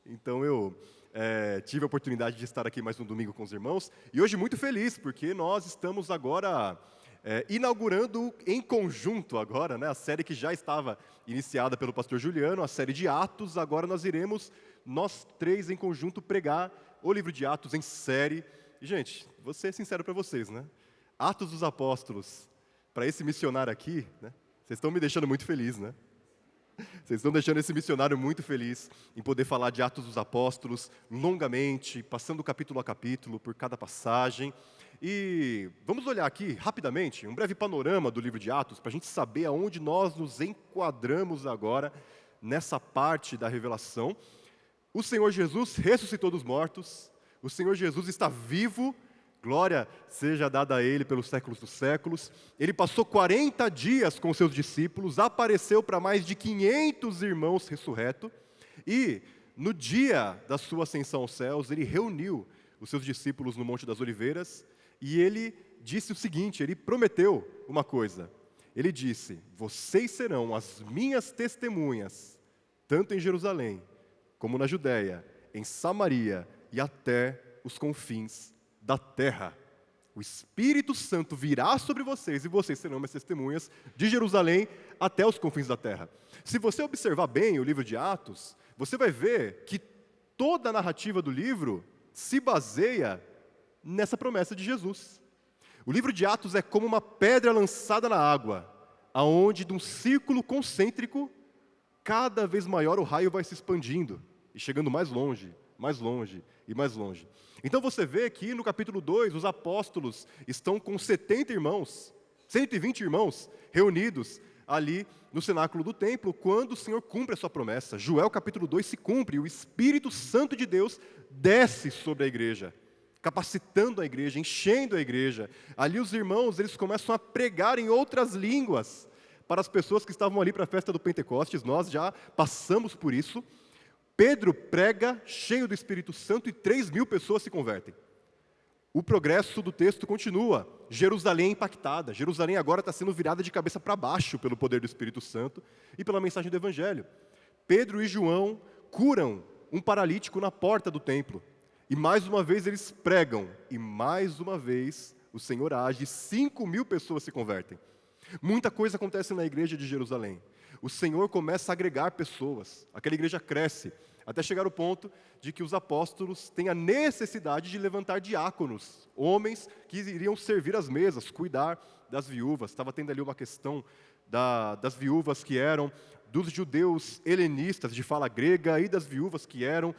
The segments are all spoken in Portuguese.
Então eu tive a oportunidade de estar aqui mais um domingo com os irmãos, e hoje muito feliz, porque nós estamos agora inaugurando em conjunto agora, né, a série que já estava iniciada pelo pastor Juliano, a série de Atos. Agora nós iremos, nós três em conjunto, pregar o livro de Atos em série. E, gente, vou ser sincero para vocês, né? Atos dos Apóstolos, para esse missionário aqui, né? Vocês estão me deixando muito feliz, né? Vocês estão deixando esse missionário muito feliz em poder falar de Atos dos Apóstolos longamente, passando capítulo a capítulo por cada passagem. E vamos olhar aqui rapidamente um breve panorama do livro de Atos, para a gente saber aonde nós nos enquadramos agora nessa parte da revelação. O Senhor Jesus ressuscitou dos mortos, o Senhor Jesus está vivo, glória seja dada a Ele pelos séculos dos séculos. Ele passou 40 dias com seus discípulos, apareceu para mais de 500 irmãos ressurretos, e no dia da sua ascensão aos céus, Ele reuniu os seus discípulos no Monte das Oliveiras, e Ele disse o seguinte, Ele prometeu uma coisa. Ele disse: vocês serão as minhas testemunhas, tanto em Jerusalém, como na Judéia, em Samaria e até os confins da terra. O Espírito Santo virá sobre vocês e vocês serão minhas testemunhas de Jerusalém até os confins da terra. Se você observar bem o livro de Atos, você vai ver que toda a narrativa do livro se baseia nessa promessa de Jesus. O livro de Atos é como uma pedra lançada na água, aonde de um círculo concêntrico, cada vez maior o raio vai se expandindo e chegando mais longe e mais longe. Então você vê que no capítulo 2, os apóstolos estão com 70 irmãos, 120 irmãos reunidos ali no cenáculo do templo, quando o Senhor cumpre a sua promessa. Joel capítulo 2 se cumpre, e o Espírito Santo de Deus desce sobre a igreja, capacitando a igreja, enchendo a igreja. Ali os irmãos, eles começam a pregar em outras línguas para as pessoas que estavam ali para a festa do Pentecostes. Nós já passamos por isso. Pedro prega cheio do Espírito Santo e 3.000 pessoas se convertem. O progresso do texto continua. Jerusalém é impactada. Jerusalém agora está sendo virada de cabeça para baixo pelo poder do Espírito Santo e pela mensagem do Evangelho. Pedro e João curam um paralítico na porta do templo. E mais uma vez eles pregam. E mais uma vez o Senhor age. 5.000 pessoas se convertem. Muita coisa acontece na igreja de Jerusalém. O Senhor começa a agregar pessoas. Aquela igreja cresce, até chegar ao ponto de que os apóstolos têm a necessidade de levantar diáconos, homens que iriam servir às mesas, cuidar das viúvas. Estava tendo ali uma questão das viúvas que eram dos judeus helenistas de fala grega e das viúvas que eram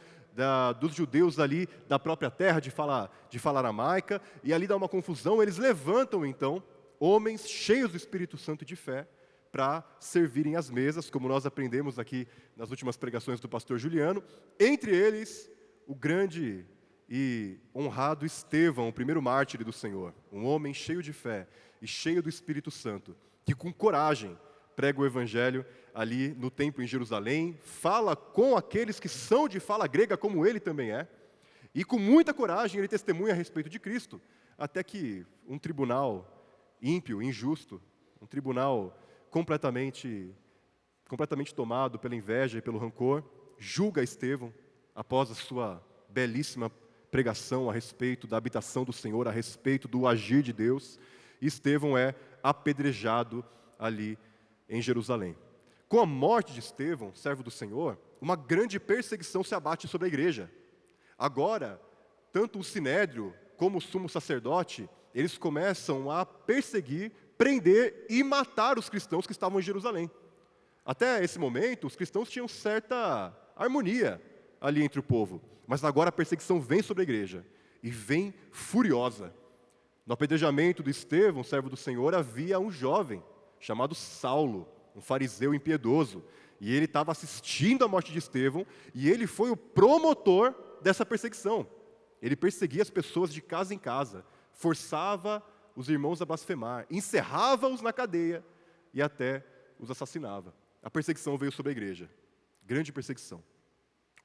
dos judeus ali da própria terra de fala aramaica, e ali dá uma confusão. Eles levantam então homens cheios do Espírito Santo e de fé para servirem às mesas, como nós aprendemos aqui nas últimas pregações do pastor Juliano. Entre eles, o grande e honrado Estevão, o primeiro mártir do Senhor, um homem cheio de fé e cheio do Espírito Santo, que com coragem prega o Evangelho ali no templo em Jerusalém, fala com aqueles que são de fala grega, como ele também é, e com muita coragem ele testemunha a respeito de Cristo, até que um tribunal ímpio, injusto, um tribunal completamente tomado pela inveja e pelo rancor, julga Estevão após a sua belíssima pregação a respeito da habitação do Senhor, a respeito do agir de Deus. E Estevão é apedrejado ali em Jerusalém. Com a morte de Estevão, servo do Senhor, uma grande perseguição se abate sobre a igreja. Agora, tanto o sinédrio como o sumo sacerdote, eles começam a perseguir, prender e matar os cristãos que estavam em Jerusalém. Até esse momento, os cristãos tinham certa harmonia ali entre o povo. Mas agora a perseguição vem sobre a igreja, e vem furiosa. No apedrejamento de Estevão, servo do Senhor, havia um jovem chamado Saulo, um fariseu impiedoso. E ele estava assistindo à morte de Estevão, e ele foi o promotor dessa perseguição. Ele perseguia as pessoas de casa em casa, forçava os irmãos a blasfemar, encerrava-os na cadeia e até os assassinava. A perseguição veio sobre a igreja, grande perseguição,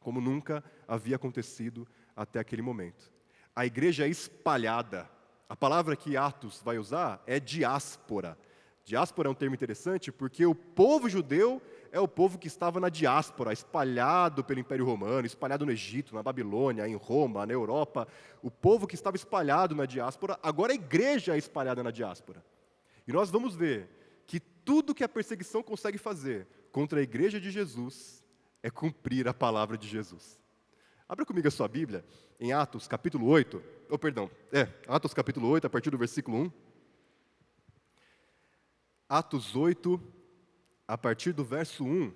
como nunca havia acontecido até aquele momento. A igreja é espalhada. A palavra que Atos vai usar é diáspora. Diáspora é um termo interessante porque o povo judeu é o povo que estava na diáspora, espalhado pelo Império Romano, espalhado no Egito, na Babilônia, em Roma, na Europa. O povo que estava espalhado na diáspora, agora a igreja é espalhada na diáspora. E nós vamos ver que tudo que a perseguição consegue fazer contra a igreja de Jesus é cumprir a palavra de Jesus. Abra comigo a sua Bíblia em Atos capítulo 8, Atos capítulo 8, a partir do versículo 1. Atos 8, a partir do verso 1,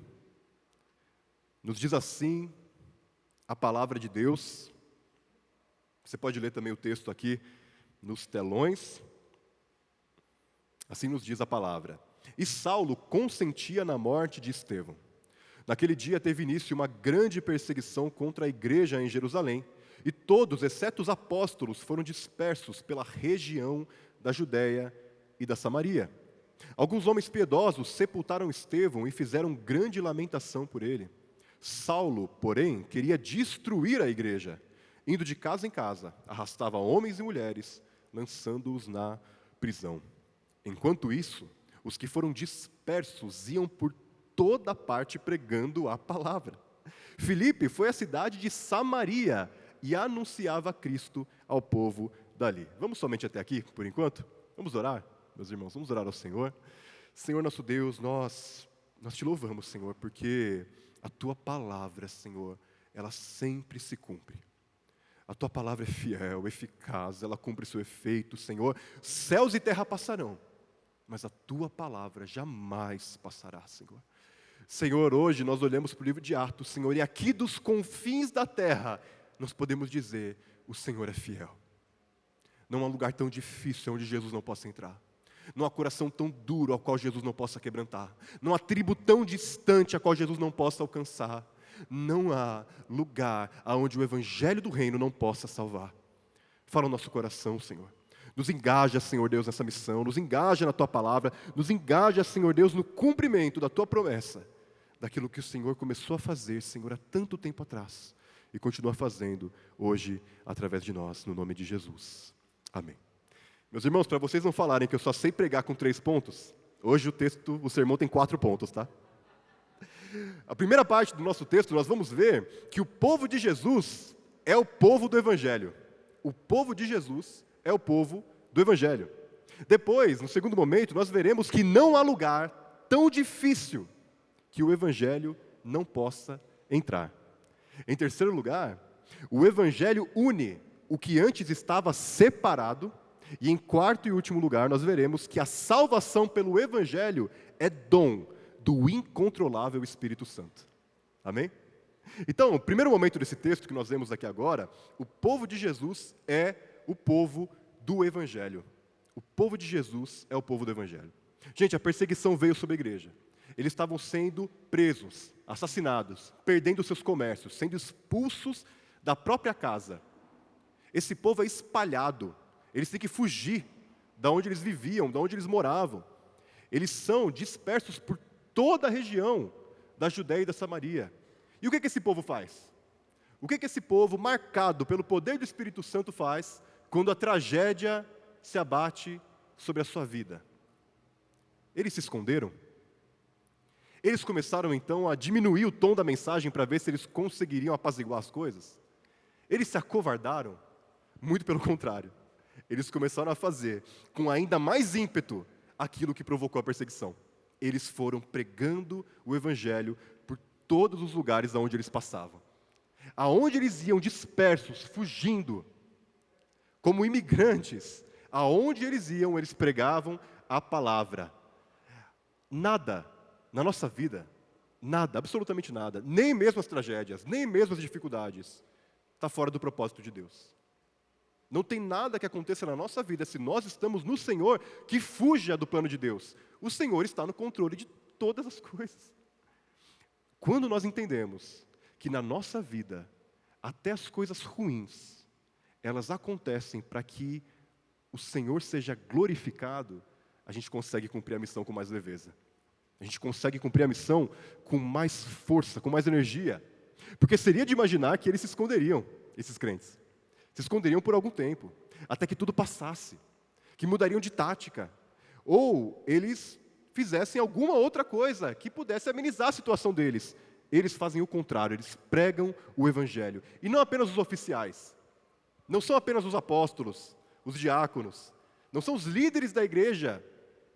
nos diz assim a palavra de Deus. Você pode ler também o texto aqui nos telões. Assim nos diz a palavra. E Saulo consentia na morte de Estevão. Naquele dia teve início uma grande perseguição contra a igreja em Jerusalém, e todos, exceto os apóstolos, foram dispersos pela região da Judéia e da Samaria. Alguns homens piedosos sepultaram Estevão e fizeram grande lamentação por ele. Saulo, porém, queria destruir a igreja. Indo de casa em casa, arrastava homens e mulheres, lançando-os na prisão. Enquanto isso, os que foram dispersos iam por toda parte pregando a palavra. Filipe foi à cidade de Samaria e anunciava Cristo ao povo dali. Vamos somente até aqui, por enquanto? Vamos orar, meus irmãos, vamos orar ao Senhor. Senhor nosso Deus, nós te louvamos, Senhor, porque a Tua palavra, Senhor, ela sempre se cumpre. A Tua palavra é fiel, eficaz, ela cumpre seu efeito, Senhor. Céus e terra passarão, mas a Tua palavra jamais passará, Senhor. Senhor, hoje nós olhamos para o livro de Atos, Senhor, e aqui dos confins da terra, nós podemos dizer, o Senhor é fiel. Não há lugar tão difícil onde Jesus não possa entrar. Não há coração tão duro ao qual Jesus não possa quebrantar. Não há tribo tão distante a qual Jesus não possa alcançar. Não há lugar aonde o evangelho do reino não possa salvar. Fala o nosso coração, Senhor. Nos engaja, Senhor Deus, nessa missão. Nos engaja na Tua palavra. Nos engaja, Senhor Deus, no cumprimento da Tua promessa. Daquilo que o Senhor começou a fazer, Senhor, há tanto tempo atrás. E continua fazendo hoje através de nós, no nome de Jesus. Amém. Meus irmãos, para vocês não falarem que eu só sei pregar com 3 pontos, hoje o sermão tem 4 pontos, tá? A primeira parte do nosso texto, nós vamos ver que o povo de Jesus é o povo do Evangelho. O povo de Jesus é o povo do Evangelho. Depois, no segundo momento, nós veremos que não há lugar tão difícil que o Evangelho não possa entrar. Em terceiro lugar, o Evangelho une o que antes estava separado. E em quarto e último lugar, nós veremos que a salvação pelo Evangelho é dom do incontrolável Espírito Santo. Amém? Então, o primeiro momento desse texto que nós vemos aqui agora, o povo de Jesus é o povo do Evangelho. O povo de Jesus é o povo do Evangelho. Gente, a perseguição veio sobre a igreja. Eles estavam sendo presos, assassinados, perdendo seus comércios, sendo expulsos da própria casa. Esse povo é espalhado. Eles têm que fugir da onde eles viviam, da onde eles moravam. Eles são dispersos por toda a região da Judéia e da Samaria. E o que esse povo faz? O que esse povo, marcado pelo poder do Espírito Santo, faz quando a tragédia se abate sobre a sua vida? Eles se esconderam. Eles começaram então a diminuir o tom da mensagem para ver se eles conseguiriam apaziguar as coisas. Eles se acovardaram. Muito pelo contrário. Eles começaram a fazer com ainda mais ímpeto aquilo que provocou a perseguição. Eles foram pregando o Evangelho por todos os lugares aonde eles passavam. Aonde eles iam dispersos, fugindo, como imigrantes, aonde eles iam, eles pregavam a palavra. Nada na nossa vida, nada, absolutamente nada, nem mesmo as tragédias, nem mesmo as dificuldades, está fora do propósito de Deus. Não tem nada que aconteça na nossa vida, se nós estamos no Senhor, que fuja do plano de Deus. O Senhor está no controle de todas as coisas. Quando nós entendemos que na nossa vida, até as coisas ruins, elas acontecem para que o Senhor seja glorificado, a gente consegue cumprir a missão com mais leveza. A gente consegue cumprir a missão com mais força, com mais energia. Porque seria de imaginar que eles se esconderiam, esses crentes. Se esconderiam por algum tempo, até que tudo passasse, que mudariam de tática. Ou eles fizessem alguma outra coisa que pudesse amenizar a situação deles. Eles fazem o contrário, eles pregam o Evangelho. E não apenas os oficiais, não são apenas os apóstolos, os diáconos, não são os líderes da igreja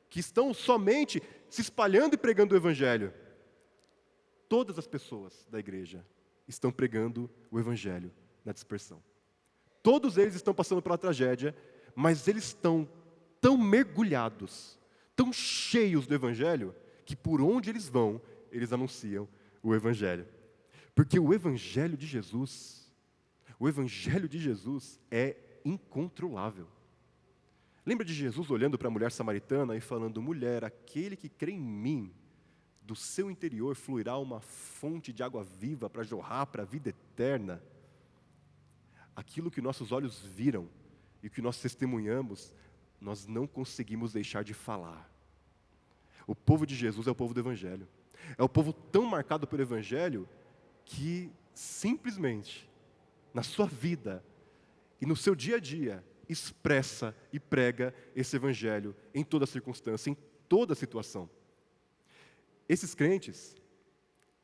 que estão somente se espalhando e pregando o Evangelho. Todas as pessoas da igreja estão pregando o Evangelho na dispersão. Todos eles estão passando pela tragédia, mas eles estão tão mergulhados, tão cheios do Evangelho, que por onde eles vão, eles anunciam o Evangelho. Porque o Evangelho de Jesus é incontrolável. Lembra de Jesus olhando para a mulher samaritana e falando: mulher, aquele que crê em mim, do seu interior fluirá uma fonte de água viva para jorrar para a vida eterna. Aquilo que nossos olhos viram e que nós testemunhamos, nós não conseguimos deixar de falar. O povo de Jesus é o povo do Evangelho. É o povo tão marcado pelo Evangelho que simplesmente, na sua vida e no seu dia a dia, expressa e prega esse Evangelho em toda circunstância, em toda situação. Esses crentes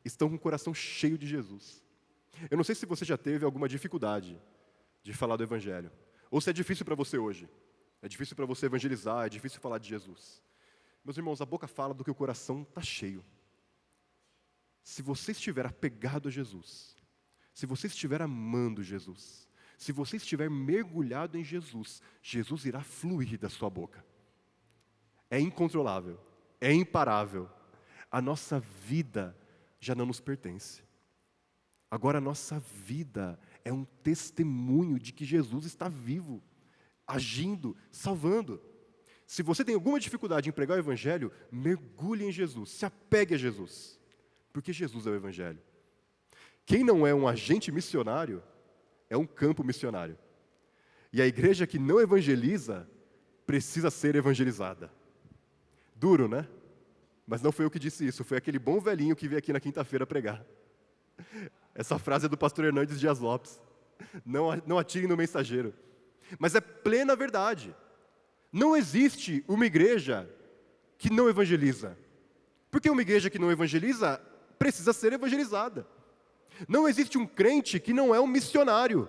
estão com o coração cheio de Jesus. Eu não sei se você já teve alguma dificuldade de falar do Evangelho, ou se é difícil para você hoje. É difícil para você evangelizar, é difícil falar de Jesus. Meus irmãos, a boca fala do que o coração está cheio. Se você estiver apegado a Jesus, se você estiver amando Jesus, se você estiver mergulhado em Jesus, Jesus irá fluir da sua boca. É incontrolável, é imparável. A nossa vida já não nos pertence. Agora a nossa vida é um testemunho de que Jesus está vivo, agindo, salvando. Se você tem alguma dificuldade em pregar o Evangelho, mergulhe em Jesus, se apegue a Jesus, porque Jesus é o Evangelho. Quem não é um agente missionário, é um campo missionário. E a igreja que não evangeliza, precisa ser evangelizada. Duro, né? Mas não foi eu que disse isso, foi aquele bom velhinho que veio aqui na quinta-feira pregar. Essa frase é do pastor Hernandes Dias Lopes. Não atirem no mensageiro. Mas é plena verdade. Não existe uma igreja que não evangeliza. Porque uma igreja que não evangeliza precisa ser evangelizada. Não existe um crente que não é um missionário.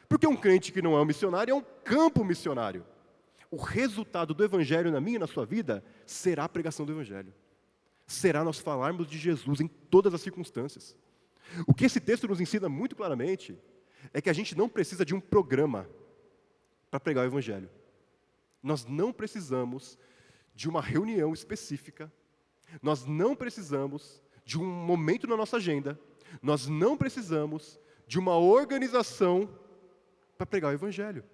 Porque um crente que não é um missionário é um campo missionário. O resultado do Evangelho na minha e na sua vida será a pregação do Evangelho. Será nós falarmos de Jesus em todas as circunstâncias. O que esse texto nos ensina muito claramente é que a gente não precisa de um programa para pregar o Evangelho. Nós não precisamos de uma reunião específica. Nós não precisamos de um momento na nossa agenda. Nós não precisamos de uma organização para pregar o Evangelho.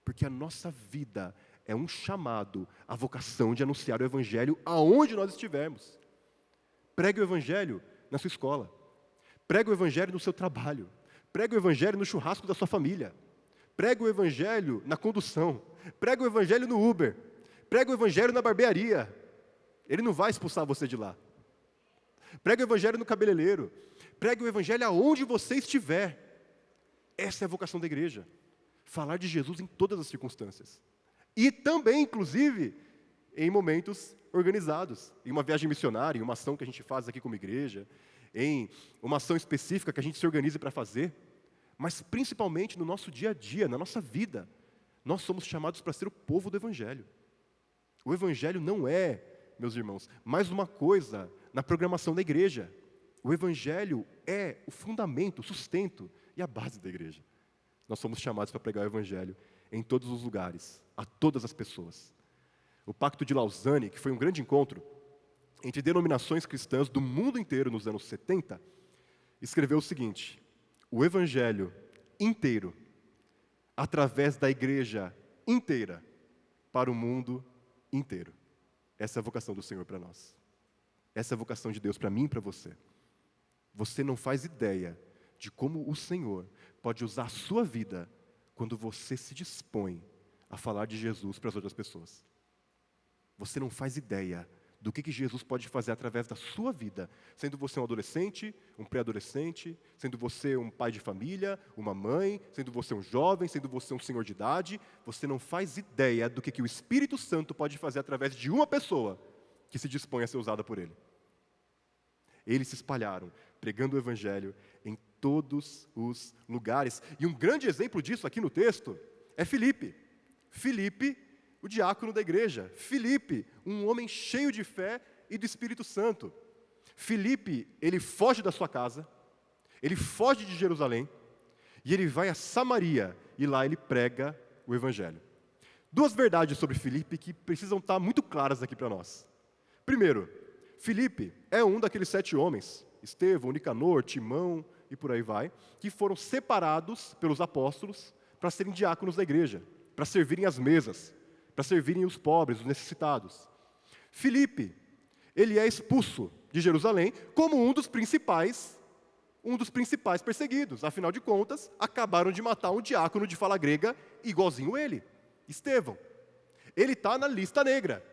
Porque a nossa vida é um chamado, a vocação de anunciar o Evangelho aonde nós estivermos. Pregue o Evangelho na sua escola. Pregue o Evangelho no seu trabalho. Pregue o Evangelho no churrasco da sua família. Pregue o Evangelho na condução. Pregue o Evangelho no Uber. Pregue o Evangelho na barbearia. Ele não vai expulsar você de lá. Pregue o Evangelho no cabeleireiro. Pregue o Evangelho aonde você estiver. Essa é a vocação da igreja. Falar de Jesus em todas as circunstâncias. E também, inclusive, em momentos organizados. Em uma viagem missionária, em uma ação que a gente faz aqui como igreja, em uma ação específica que a gente se organize para fazer. Mas principalmente no nosso dia a dia, na nossa vida. Nós somos chamados para ser o povo do Evangelho. O Evangelho não é, meus irmãos, mais uma coisa na programação da igreja. O Evangelho é o fundamento, o sustento e a base da igreja. Nós somos chamados para pregar o Evangelho em todos os lugares, a todas as pessoas. O Pacto de Lausanne, que foi um grande encontro entre denominações cristãs do mundo inteiro nos anos 70, escreveu o seguinte: o Evangelho inteiro, através da igreja inteira, para o mundo inteiro. Essa é a vocação do Senhor para nós. Essa é a vocação de Deus para mim e para você. Você não faz ideia de como o Senhor pode usar a sua vida quando você se dispõe a falar de Jesus para as outras pessoas. Você não faz ideia do que Jesus pode fazer através da sua vida, sendo você um adolescente, um pré-adolescente, sendo você um pai de família, uma mãe, sendo você um jovem, sendo você um senhor de idade. Você não faz ideia do que o Espírito Santo pode fazer através de uma pessoa que se dispõe a ser usada por ele. Eles se espalharam, pregando o evangelho em todos os lugares. E um grande exemplo disso aqui no texto é Filipe. Filipe, o diácono da igreja. Filipe, um homem cheio de fé e do Espírito Santo. Filipe, ele foge da sua casa, ele foge de Jerusalém, e ele vai a Samaria, e lá ele prega o evangelho. Duas verdades sobre Filipe que precisam estar muito claras aqui para nós. Primeiro, Filipe é um daqueles 7 homens, Estevão, Nicanor, Timão e por aí vai, que foram separados pelos apóstolos para serem diáconos da igreja, para servirem as mesas, para servirem os pobres, os necessitados. Filipe, ele é expulso de Jerusalém como um dos principais perseguidos. Afinal de contas, acabaram de matar um diácono de fala grega igualzinho ele, Estevão. Ele está na lista negra.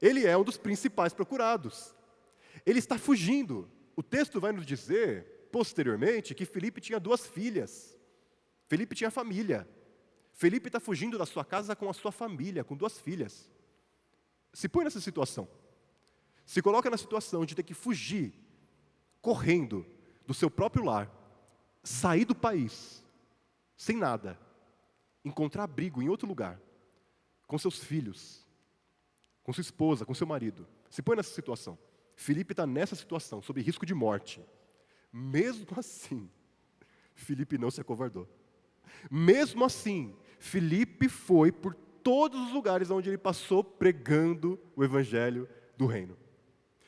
Ele é um dos principais procurados. Ele está fugindo. O texto vai nos dizer, posteriormente, que Filipe tinha 2 filhas. Filipe tinha família. Filipe está fugindo da sua casa com a sua família, com 2 filhas. Se põe nessa situação. Se coloca na situação de ter que fugir, correndo, do seu próprio lar, sair do país, sem nada, encontrar abrigo em outro lugar, com seus filhos, com sua esposa, com seu marido. Se põe nessa situação. Filipe está nessa situação, sob risco de morte. Mesmo assim, Filipe não se acovardou. Mesmo assim, Filipe foi por todos os lugares onde ele passou pregando o evangelho do reino.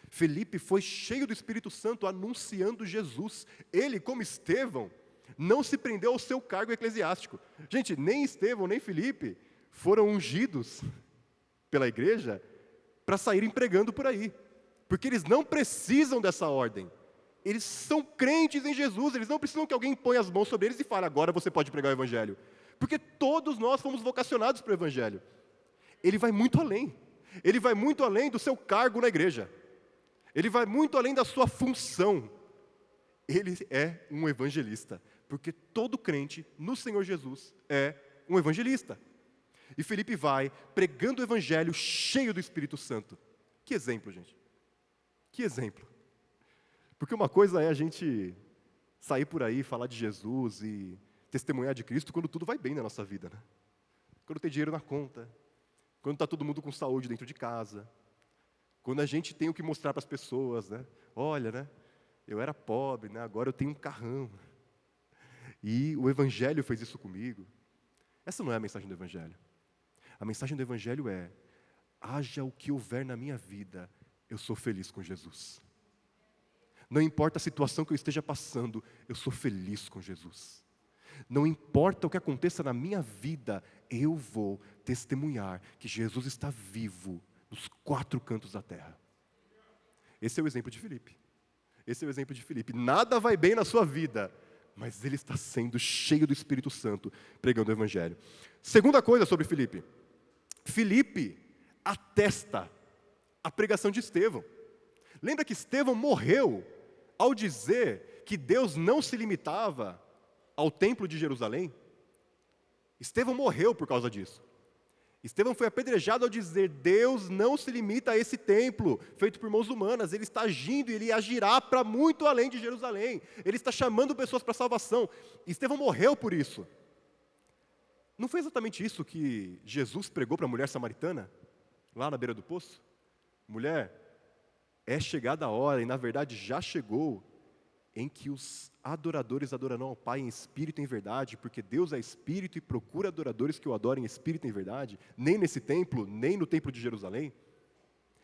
Filipe foi cheio do Espírito Santo, anunciando Jesus. Ele, como Estevão, não se prendeu ao seu cargo eclesiástico. Gente, nem Estevão, nem Filipe foram ungidos pela igreja para saírem pregando por aí. Porque eles não precisam dessa ordem. Eles são crentes em Jesus, eles não precisam que alguém ponha as mãos sobre eles e fale, agora você pode pregar o evangelho. Porque todos nós fomos vocacionados para o evangelho. Ele vai muito além. Ele vai muito além do seu cargo na igreja. Ele vai muito além da sua função. Ele é um evangelista. Porque todo crente no Senhor Jesus é um evangelista. E Filipe vai pregando o evangelho cheio do Espírito Santo. Que exemplo, gente. Que exemplo. Porque uma coisa é a gente sair por aí, falar de Jesus e testemunhar de Cristo quando tudo vai bem na nossa vida, né? Quando tem dinheiro na conta, quando está todo mundo com saúde dentro de casa, quando a gente tem o que mostrar para as pessoas, né? Olha, né? Eu era pobre, né? Agora eu tenho um carrão. E o Evangelho fez isso comigo. Essa não é a mensagem do Evangelho. A mensagem do Evangelho é, haja o que houver na minha vida, eu sou feliz com Jesus. Não importa a situação que eu esteja passando, eu sou feliz com Jesus. Não importa o que aconteça na minha vida, eu vou testemunhar que Jesus está vivo nos 4 cantos da terra. Esse é o exemplo de Filipe. Esse é o exemplo de Filipe. Nada vai bem na sua vida, mas ele está sendo cheio do Espírito Santo, pregando o Evangelho. Segunda coisa sobre Filipe. Filipe atesta a pregação de Estevão. Lembra que Estevão morreu ao dizer que Deus não se limitava ao templo de Jerusalém? Estevão morreu por causa disso. Estevão foi apedrejado ao dizer, Deus não se limita a esse templo, feito por mãos humanas, Ele está agindo e Ele agirá para muito além de Jerusalém. Ele está chamando pessoas para a salvação. Estevão morreu por isso. Não foi exatamente isso que Jesus pregou para a mulher samaritana, lá na beira do poço? Mulher, é chegada a hora, e na verdade já chegou, em que os adoradores adorarão ao Pai em espírito e em verdade, porque Deus é espírito e procura adoradores que o adorem em espírito e em verdade, nem nesse templo, nem no templo de Jerusalém.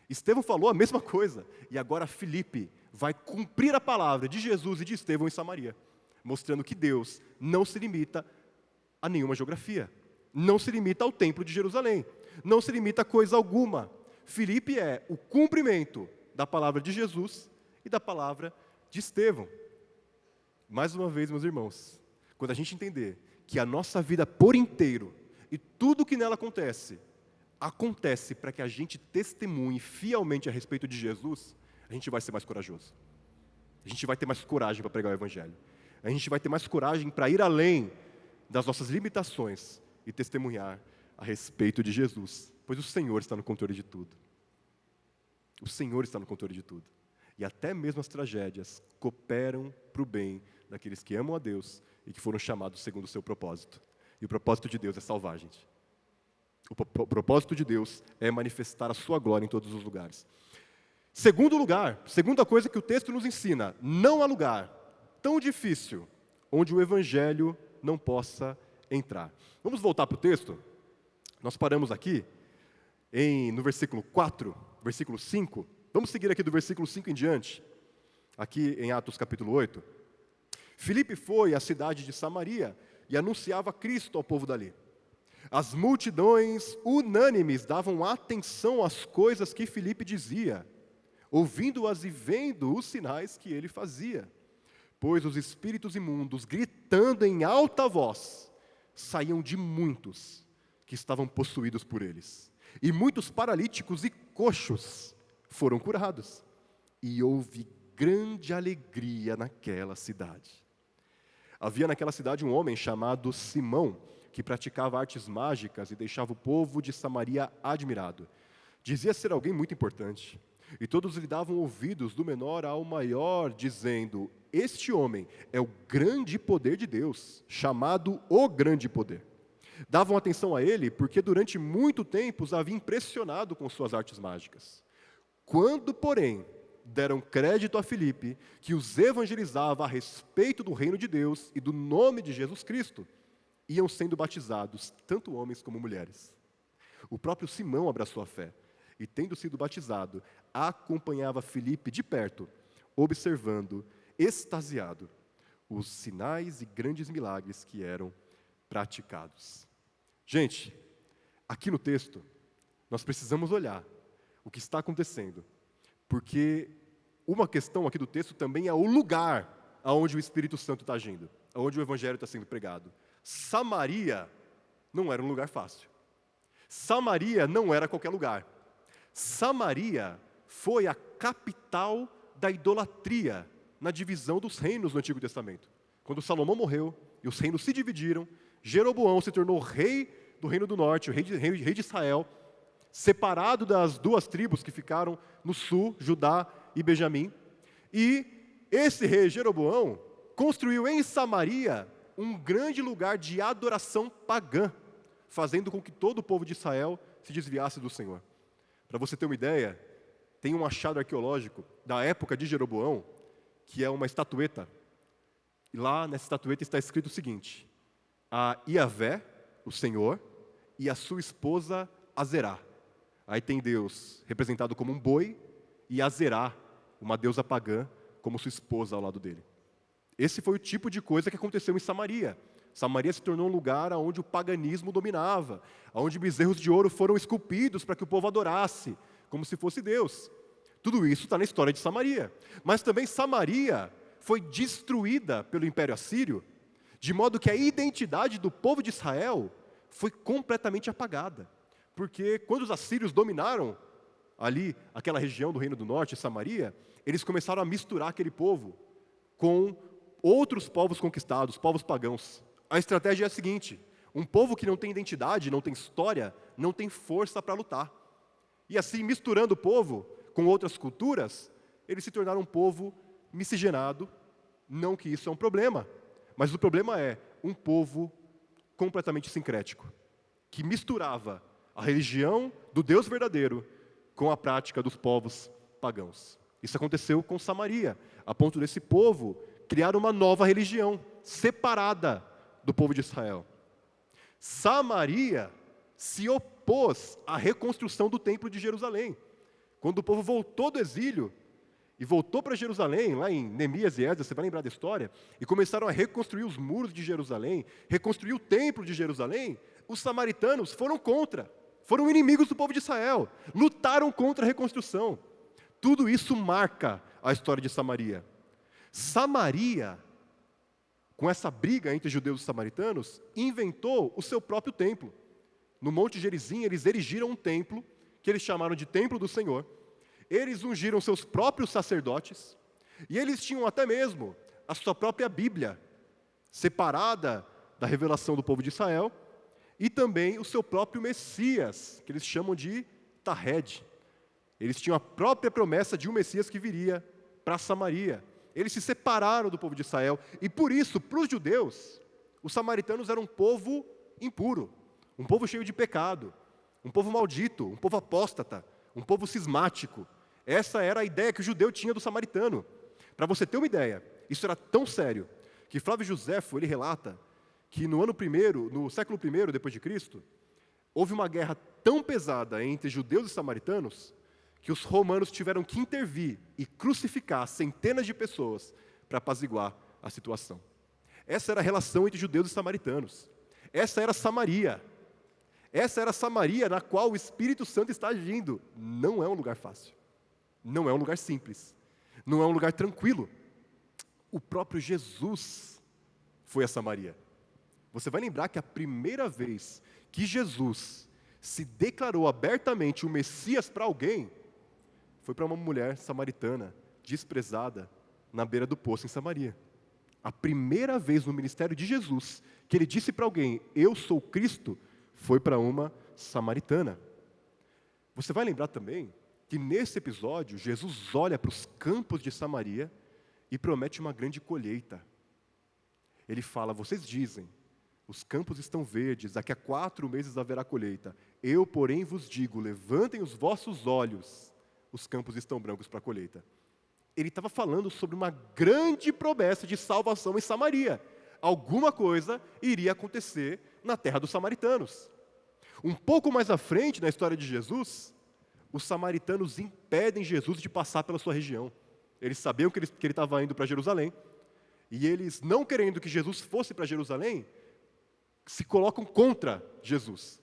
Estevão falou a mesma coisa, e agora Filipe vai cumprir a palavra de Jesus e de Estevão em Samaria, mostrando que Deus não se limita a nenhuma geografia, não se limita ao templo de Jerusalém, não se limita a coisa alguma. Filipe é o cumprimento da palavra de Jesus e da palavra de Estevão. Mais uma vez, meus irmãos, quando a gente entender que a nossa vida por inteiro e tudo que nela acontece para que a gente testemunhe fielmente a respeito de Jesus, a gente vai ser mais corajoso. A gente vai ter mais coragem para pregar o Evangelho. A gente vai ter mais coragem para ir além das nossas limitações e testemunhar a respeito de Jesus, pois o Senhor está no controle de tudo. O Senhor está no controle de tudo. E até mesmo as tragédias cooperam para o bem daqueles que amam a Deus e que foram chamados segundo o seu propósito. E o propósito de Deus é salvar a gente. O propósito de Deus é manifestar a sua glória em todos os lugares. Segundo lugar, segunda coisa que o texto nos ensina, não há lugar tão difícil onde o evangelho não possa entrar. Vamos voltar para o texto? Nós paramos aqui no versículo 4, versículo 5. Vamos seguir aqui do versículo 5 em diante, aqui em Atos capítulo 8. Filipe foi à cidade de Samaria e anunciava Cristo ao povo dali. As multidões unânimes davam atenção às coisas que Filipe dizia, ouvindo-as e vendo os sinais que ele fazia. Pois os espíritos imundos, gritando em alta voz, saíam de muitos que estavam possuídos por eles. E muitos paralíticos e coxos foram curados. E houve grande alegria naquela cidade. Havia naquela cidade um homem chamado Simão, que praticava artes mágicas e deixava o povo de Samaria admirado. Dizia ser alguém muito importante. E todos lhe davam ouvidos do menor ao maior, dizendo: este homem é o grande poder de Deus, chamado o grande poder. Davam atenção a ele porque durante muito tempo os havia impressionado com suas artes mágicas. Quando, porém, deram crédito a Filipe, que os evangelizava a respeito do reino de Deus e do nome de Jesus Cristo, iam sendo batizados tanto homens como mulheres. O próprio Simão abraçou a fé e, tendo sido batizado, acompanhava Filipe de perto, observando, extasiado, os sinais e grandes milagres que eram praticados. Gente, aqui no texto, nós precisamos olhar o que está acontecendo, porque uma questão aqui do texto também é o lugar aonde o Espírito Santo está agindo, aonde o Evangelho está sendo pregado. Samaria não era um lugar fácil. Samaria não era qualquer lugar. Samaria foi a capital da idolatria na divisão dos reinos no Antigo Testamento. Quando Salomão morreu e os reinos se dividiram, Jeroboão se tornou rei do reino do norte, o rei de Israel, separado das duas tribos que ficaram no sul, Judá e Benjamim. E esse rei Jeroboão construiu em Samaria um grande lugar de adoração pagã, fazendo com que todo o povo de Israel se desviasse do Senhor. Para você ter uma ideia, tem um achado arqueológico da época de Jeroboão, que é uma estatueta. E lá nessa estatueta está escrito o seguinte: a Iavé, o Senhor, e a sua esposa Azerá. Aí tem Deus representado como um boi e Azerá, uma deusa pagã, como sua esposa ao lado dele. Esse foi o tipo de coisa que aconteceu em Samaria. Samaria se tornou um lugar onde o paganismo dominava, onde bezerros de ouro foram esculpidos para que o povo adorasse, como se fosse Deus. Tudo isso está na história de Samaria. Mas também Samaria foi destruída pelo Império Assírio, de modo que a identidade do povo de Israel foi completamente apagada. Porque quando os assírios dominaram ali aquela região do Reino do Norte, Samaria, eles começaram a misturar aquele povo com outros povos conquistados, povos pagãos. A estratégia é a seguinte: um povo que não tem identidade, não tem história, não tem força para lutar. E assim, misturando o povo com outras culturas, eles se tornaram um povo miscigenado. Não que isso é um problema, mas o problema é um povo completamente sincrético, que misturava a religião do Deus verdadeiro com a prática dos povos pagãos. Isso aconteceu com Samaria, a ponto desse povo criar uma nova religião, separada do povo de Israel. Samaria se opôs à reconstrução do templo de Jerusalém. Quando o povo voltou do exílio e voltou para Jerusalém, lá em Neemias e Esdras, você vai lembrar da história, e começaram a reconstruir os muros de Jerusalém, reconstruir o templo de Jerusalém, os samaritanos foram contra, foram inimigos do povo de Israel, lutaram contra a reconstrução. Tudo isso marca a história de Samaria. Samaria, com essa briga entre judeus e samaritanos, inventou o seu próprio templo. No Monte Gerizim, eles erigiram um templo, que eles chamaram de Templo do Senhor. Eles ungiram seus próprios sacerdotes, e eles tinham até mesmo a sua própria Bíblia, separada da revelação do povo de Israel, e também o seu próprio Messias, que eles chamam de Tahed, Eles tinham a própria promessa de um Messias que viria para Samaria. Eles se separaram do povo de Israel. E por isso, para os judeus, os samaritanos eram um povo impuro, um povo cheio de pecado, um povo maldito, um povo apóstata, um povo cismático. Essa era a ideia que o judeu tinha do samaritano. Para você ter uma ideia, isso era tão sério, que Flávio Joséfo, ele relata que no século I depois de Cristo, houve uma guerra tão pesada entre judeus e samaritanos, que os romanos tiveram que intervir e crucificar centenas de pessoas para apaziguar a situação. Essa era a relação entre judeus e samaritanos. Essa era Samaria. Essa era a Samaria na qual o Espírito Santo está agindo. Não é um lugar fácil. Não é um lugar simples. Não é um lugar tranquilo. O próprio Jesus foi a Samaria. Você vai lembrar que a primeira vez que Jesus se declarou abertamente o Messias para alguém, foi para uma mulher samaritana, desprezada, na beira do poço em Samaria. A primeira vez no ministério de Jesus que ele disse para alguém, eu sou Cristo, foi para uma samaritana. Você vai lembrar também que nesse episódio, Jesus olha para os campos de Samaria e promete uma grande colheita. Ele fala, vocês dizem, os campos estão verdes, daqui a 4 meses haverá colheita. Eu, porém, vos digo, levantem os vossos olhos, os campos estão brancos para a colheita. Ele estava falando sobre uma grande promessa de salvação em Samaria. Alguma coisa iria acontecer na terra dos samaritanos. Um pouco mais à frente, na história de Jesus, os samaritanos impedem Jesus de passar pela sua região. Eles sabiam que ele estava indo para Jerusalém, e eles, não querendo que Jesus fosse para Jerusalém, se colocam contra Jesus.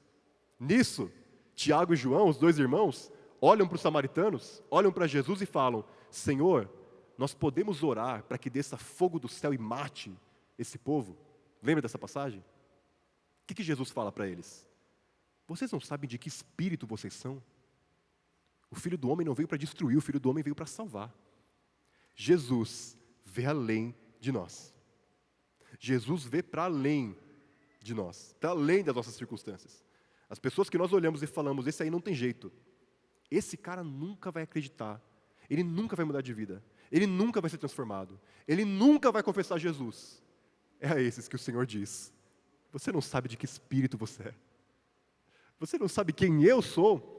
Nisso, Tiago e João, os 2 irmãos, olham para os samaritanos, olham para Jesus e falam, Senhor, nós podemos orar para que desça fogo do céu e mate esse povo? Lembra dessa passagem? O que Jesus fala para eles? Vocês não sabem de que espírito vocês são? O Filho do Homem não veio para destruir, o Filho do Homem veio para salvar. Jesus vê além de nós. Jesus vê para além de nós, para além das nossas circunstâncias. As pessoas que nós olhamos e falamos, esse aí não tem jeito. Esse cara nunca vai acreditar. Ele nunca vai mudar de vida. Ele nunca vai ser transformado. Ele nunca vai confessar Jesus. É a esses que o Senhor diz, você não sabe de que espírito você é. Você não sabe quem eu sou.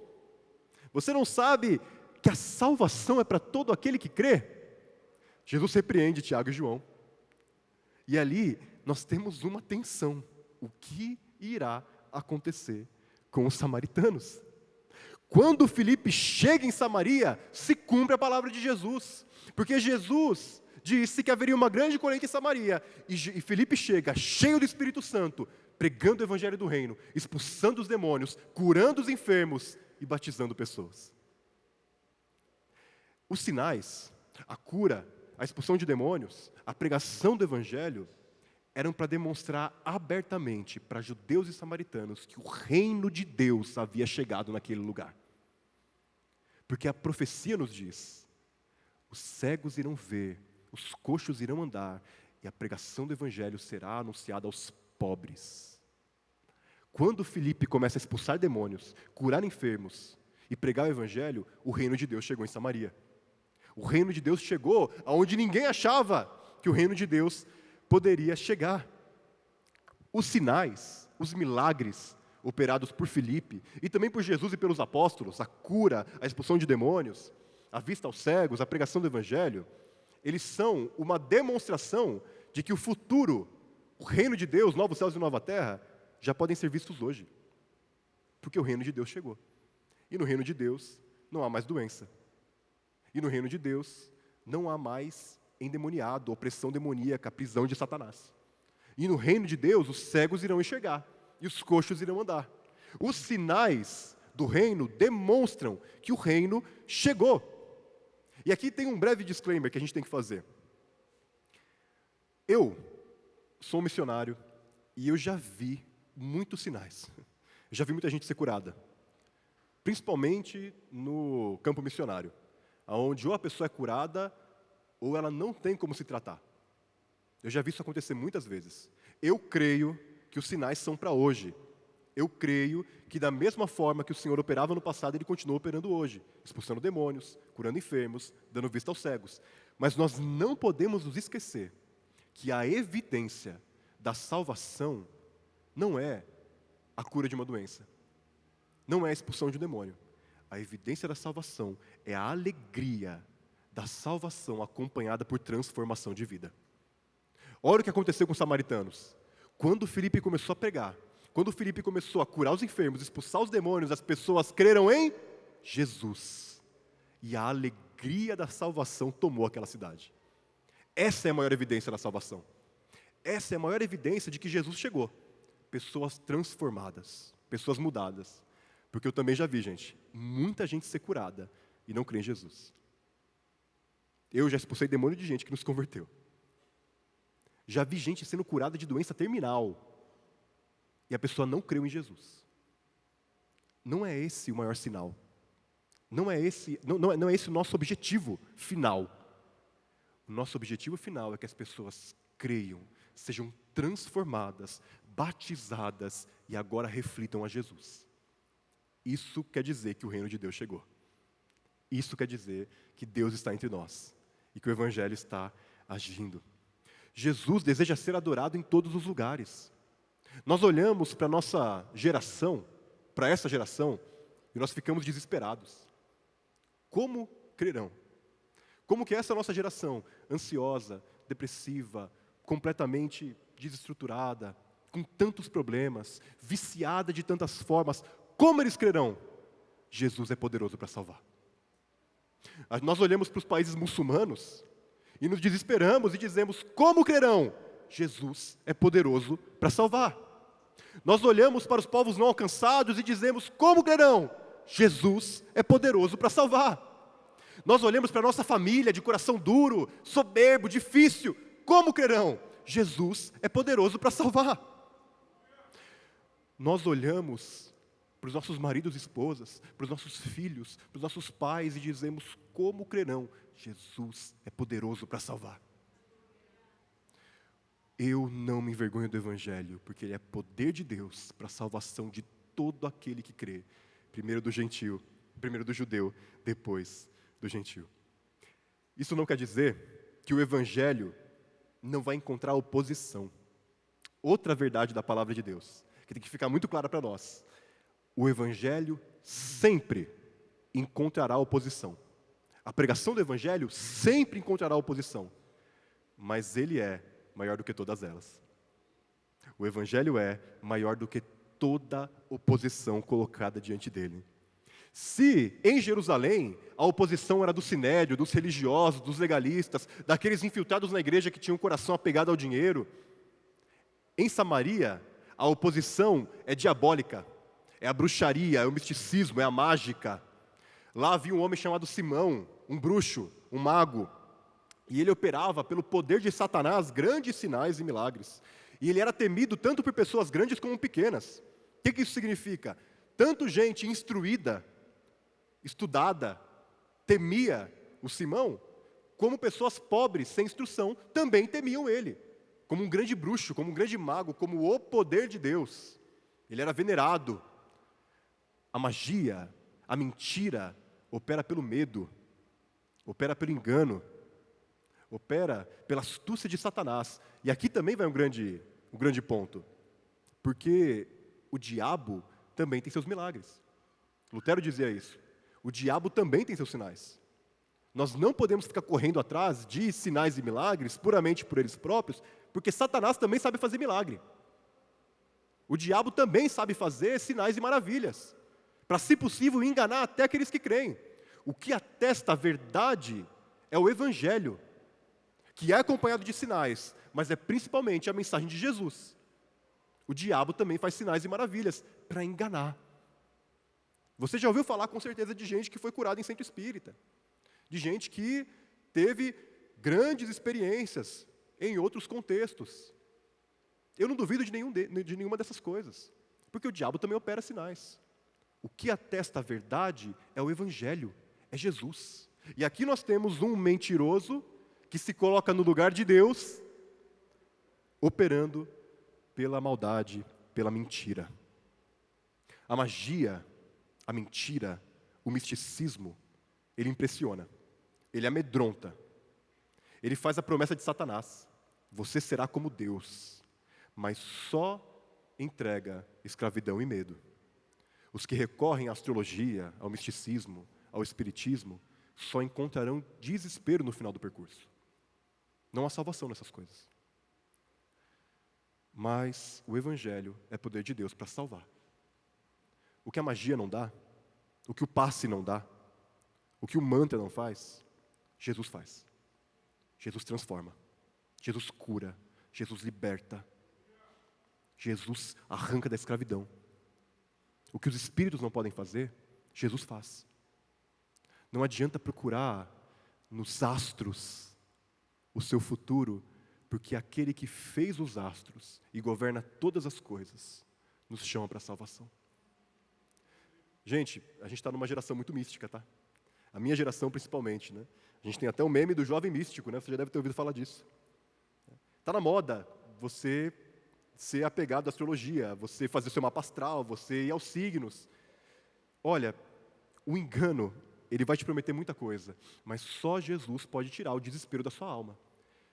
Você não sabe que a salvação é para todo aquele que crê. Jesus repreende Tiago e João. E ali nós temos uma tensão. O que irá acontecer com os samaritanos? Quando Filipe chega em Samaria, se cumpre a palavra de Jesus. Porque Jesus disse que haveria uma grande colheita em Samaria. E Filipe chega, cheio do Espírito Santo, pregando o evangelho do reino, expulsando os demônios, curando os enfermos e batizando pessoas. Os sinais, a cura, a expulsão de demônios, a pregação do evangelho, eram para demonstrar abertamente para judeus e samaritanos que o reino de Deus havia chegado naquele lugar. Porque a profecia nos diz, os cegos irão ver, os coxos irão andar, e a pregação do evangelho será anunciada aos pobres. Quando Filipe começa a expulsar demônios, curar enfermos e pregar o evangelho, o reino de Deus chegou em Samaria. O reino de Deus chegou aonde ninguém achava que o reino de Deus poderia chegar. Os sinais, os milagres operados por Filipe e também por Jesus e pelos apóstolos, a cura, a expulsão de demônios, a vista aos cegos, a pregação do evangelho, eles são uma demonstração de que o futuro, o reino de Deus, novos céus e nova terra, já podem ser vistos hoje. Porque o reino de Deus chegou. E no reino de Deus não há mais doença. E no reino de Deus não há mais endemoniado, opressão demoníaca, prisão de Satanás. E no reino de Deus os cegos irão enxergar e os coxos irão andar. Os sinais do reino demonstram que o reino chegou. E aqui tem um breve disclaimer que a gente tem que fazer. Eu sou um missionário e eu já vi muitos sinais. Eu já vi muita gente ser curada. Principalmente no campo missionário, onde ou a pessoa é curada ou ela não tem como se tratar. Eu já vi isso acontecer muitas vezes. Eu creio que os sinais são para hoje. Eu creio que da mesma forma que o Senhor operava no passado, Ele continua operando hoje, expulsando demônios, curando enfermos, dando vista aos cegos. Mas nós não podemos nos esquecer que a evidência da salvação não é a cura de uma doença, não é a expulsão de um demônio. A evidência da salvação é a alegria da salvação acompanhada por transformação de vida. Olha o que aconteceu com os samaritanos. Quando Filipe começou a pregar, quando Filipe começou a curar os enfermos, expulsar os demônios, as pessoas creram em Jesus. E a alegria da salvação tomou aquela cidade. Essa é a maior evidência da salvação. Essa é a maior evidência de que Jesus chegou. Pessoas transformadas, pessoas mudadas. Porque eu também já vi, gente, muita gente ser curada e não crê em Jesus. Eu já expulsei demônio de gente que não se converteu. Já vi gente sendo curada de doença terminal e a pessoa não creu em Jesus. Não é esse o maior sinal. Não é esse o nosso objetivo final. O nosso objetivo final é que as pessoas creiam, sejam transformadas, batizadas e agora reflitam a Jesus. Isso quer dizer que o reino de Deus chegou. Isso quer dizer que Deus está entre nós e que o Evangelho está agindo. Jesus deseja ser adorado em todos os lugares. Nós olhamos para a nossa geração, para essa geração, e nós ficamos desesperados. Como crerão? Como que essa nossa geração, ansiosa, depressiva, completamente desestruturada, com tantos problemas, viciada de tantas formas, como eles crerão? Jesus é poderoso para salvar. Nós olhamos para os países muçulmanos e nos desesperamos e dizemos, como crerão? Jesus é poderoso para salvar. Nós olhamos para os povos não alcançados e dizemos, como crerão? Jesus é poderoso para salvar. Nós olhamos para a nossa família de coração duro, soberbo, difícil, como crerão? Jesus é poderoso para salvar. Nós olhamos para os nossos maridos e esposas, para os nossos filhos, para os nossos pais e dizemos, como crerão? Jesus é poderoso para salvar. Eu não me envergonho do Evangelho, porque ele é poder de Deus para a salvação de todo aquele que crê. Primeiro do gentio, primeiro do judeu, depois do gentio. Isso não quer dizer que o Evangelho não vai encontrar oposição. Outra verdade da palavra de Deus, que tem que ficar muito clara para nós. O Evangelho sempre encontrará oposição. A pregação do Evangelho sempre encontrará oposição. Mas ele é maior do que todas elas. O Evangelho é maior do que toda oposição colocada diante dele. Se em Jerusalém a oposição era do sinédrio, dos religiosos, dos legalistas, daqueles infiltrados na igreja que tinham o coração apegado ao dinheiro, em Samaria a oposição é diabólica, é a bruxaria, é o misticismo, é a mágica. Lá havia um homem chamado Simão, um bruxo, um mago, e ele operava pelo poder de Satanás grandes sinais e milagres. E ele era temido tanto por pessoas grandes como pequenas. O que isso significa? Tanto gente instruída, estudada, temia o Simão, como pessoas pobres, sem instrução, também temiam ele. Como um grande bruxo, como um grande mago, como o poder de Deus. Ele era venerado. A magia, a mentira, opera pelo medo, opera pelo engano, opera pela astúcia de Satanás. E aqui também vai um grande ponto. Porque o diabo também tem seus milagres. Lutero dizia isso. O diabo também tem seus sinais. Nós não podemos ficar correndo atrás de sinais e milagres puramente por eles próprios, porque Satanás também sabe fazer milagre. O diabo também sabe fazer sinais e maravilhas, para, se possível, enganar até aqueles que creem. O que atesta a verdade é o Evangelho, que é acompanhado de sinais, mas é principalmente a mensagem de Jesus. O diabo também faz sinais e maravilhas para enganar. Você já ouviu falar com certeza de gente que foi curada em centro espírita, de gente que teve grandes experiências em outros contextos. Eu não duvido de nenhuma dessas coisas, porque o diabo também opera sinais. O que atesta a verdade é o Evangelho, é Jesus. E aqui nós temos um mentiroso que se coloca no lugar de Deus, operando pela maldade, pela mentira. A magia, a mentira, o misticismo, ele impressiona, ele amedronta. Ele faz a promessa de Satanás: você será como Deus, mas só entrega escravidão e medo. Os que recorrem à astrologia, ao misticismo, ao espiritismo, só encontrarão desespero no final do percurso. Não há salvação nessas coisas. Mas o Evangelho é poder de Deus para salvar. O que a magia não dá, o que o passe não dá, o que o mantra não faz, Jesus faz. Jesus transforma, Jesus cura, Jesus liberta, Jesus arranca da escravidão. O que os espíritos não podem fazer, Jesus faz. Não adianta procurar nos astros o seu futuro, porque aquele que fez os astros e governa todas as coisas, nos chama para a salvação. Gente, a gente está numa geração muito mística, tá? A minha geração principalmente, né? A gente tem até o meme do jovem místico, né? Você já deve ter ouvido falar disso. Está na moda você ser apegado à astrologia, você fazer seu mapa astral, você ir aos signos. Olha, o engano, ele vai te prometer muita coisa, mas só Jesus pode tirar o desespero da sua alma.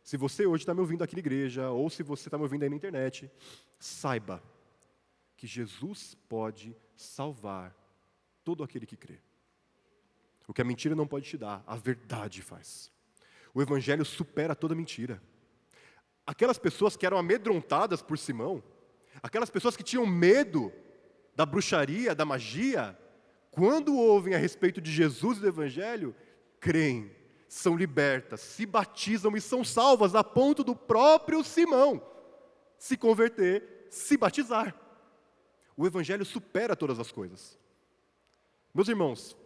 Se você hoje está me ouvindo aqui na igreja, ou se você está me ouvindo aí na internet, saiba que Jesus pode salvar todo aquele que crê. O que a mentira não pode te dar, a verdade faz. O Evangelho supera toda mentira. Aquelas pessoas que eram amedrontadas por Simão, aquelas pessoas que tinham medo da bruxaria, da magia, quando ouvem a respeito de Jesus e do Evangelho, creem, são libertas, se batizam e são salvas, a ponto do próprio Simão se converter, se batizar. O Evangelho supera todas as coisas. Meus irmãos,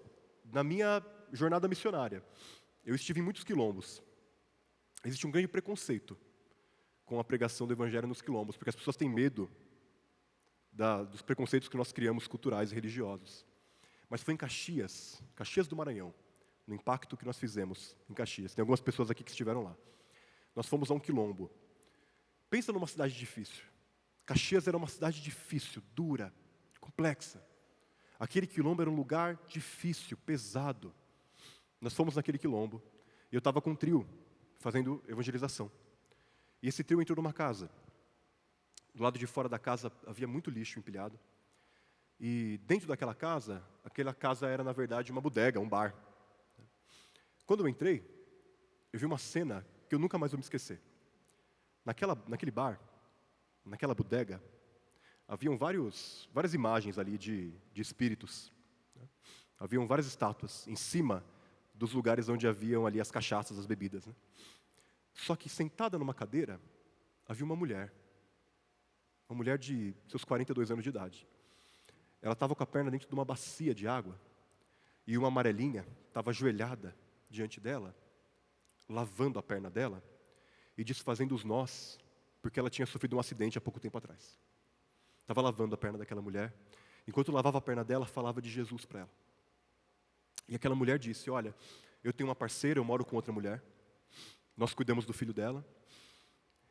na minha jornada missionária, eu estive em muitos quilombos. Existe um grande preconceito com a pregação do Evangelho nos quilombos, porque as pessoas têm medo dos preconceitos que nós criamos culturais e religiosos. Mas foi em Caxias do Maranhão, no impacto que nós fizemos em Caxias. Tem algumas pessoas aqui que estiveram lá. Nós fomos a um quilombo. Pensa numa cidade difícil. Caxias era uma cidade difícil, dura, complexa. Aquele quilombo era um lugar difícil, pesado. Nós fomos naquele quilombo, e eu estava com um trio, fazendo evangelização. E esse trio entrou numa casa. Do lado de fora da casa havia muito lixo empilhado. E dentro daquela casa era na verdade uma bodega, um bar. Quando eu entrei, eu vi uma cena que eu nunca mais vou me esquecer. Naquele bar, naquela bodega, haviam várias imagens ali de espíritos. Haviam várias estátuas em cima dos lugares onde haviam ali as cachaças, as bebidas. Só que sentada numa cadeira, havia uma mulher de seus 42 anos de idade. Ela estava com a perna dentro de uma bacia de água, e uma amarelinha estava ajoelhada diante dela, lavando a perna dela, e desfazendo os nós, porque ela tinha sofrido um acidente há pouco tempo atrás. Estava lavando a perna daquela mulher, enquanto lavava a perna dela, falava de Jesus para ela. E aquela mulher disse: olha, eu tenho uma parceira, eu moro com outra mulher, nós cuidamos do filho dela,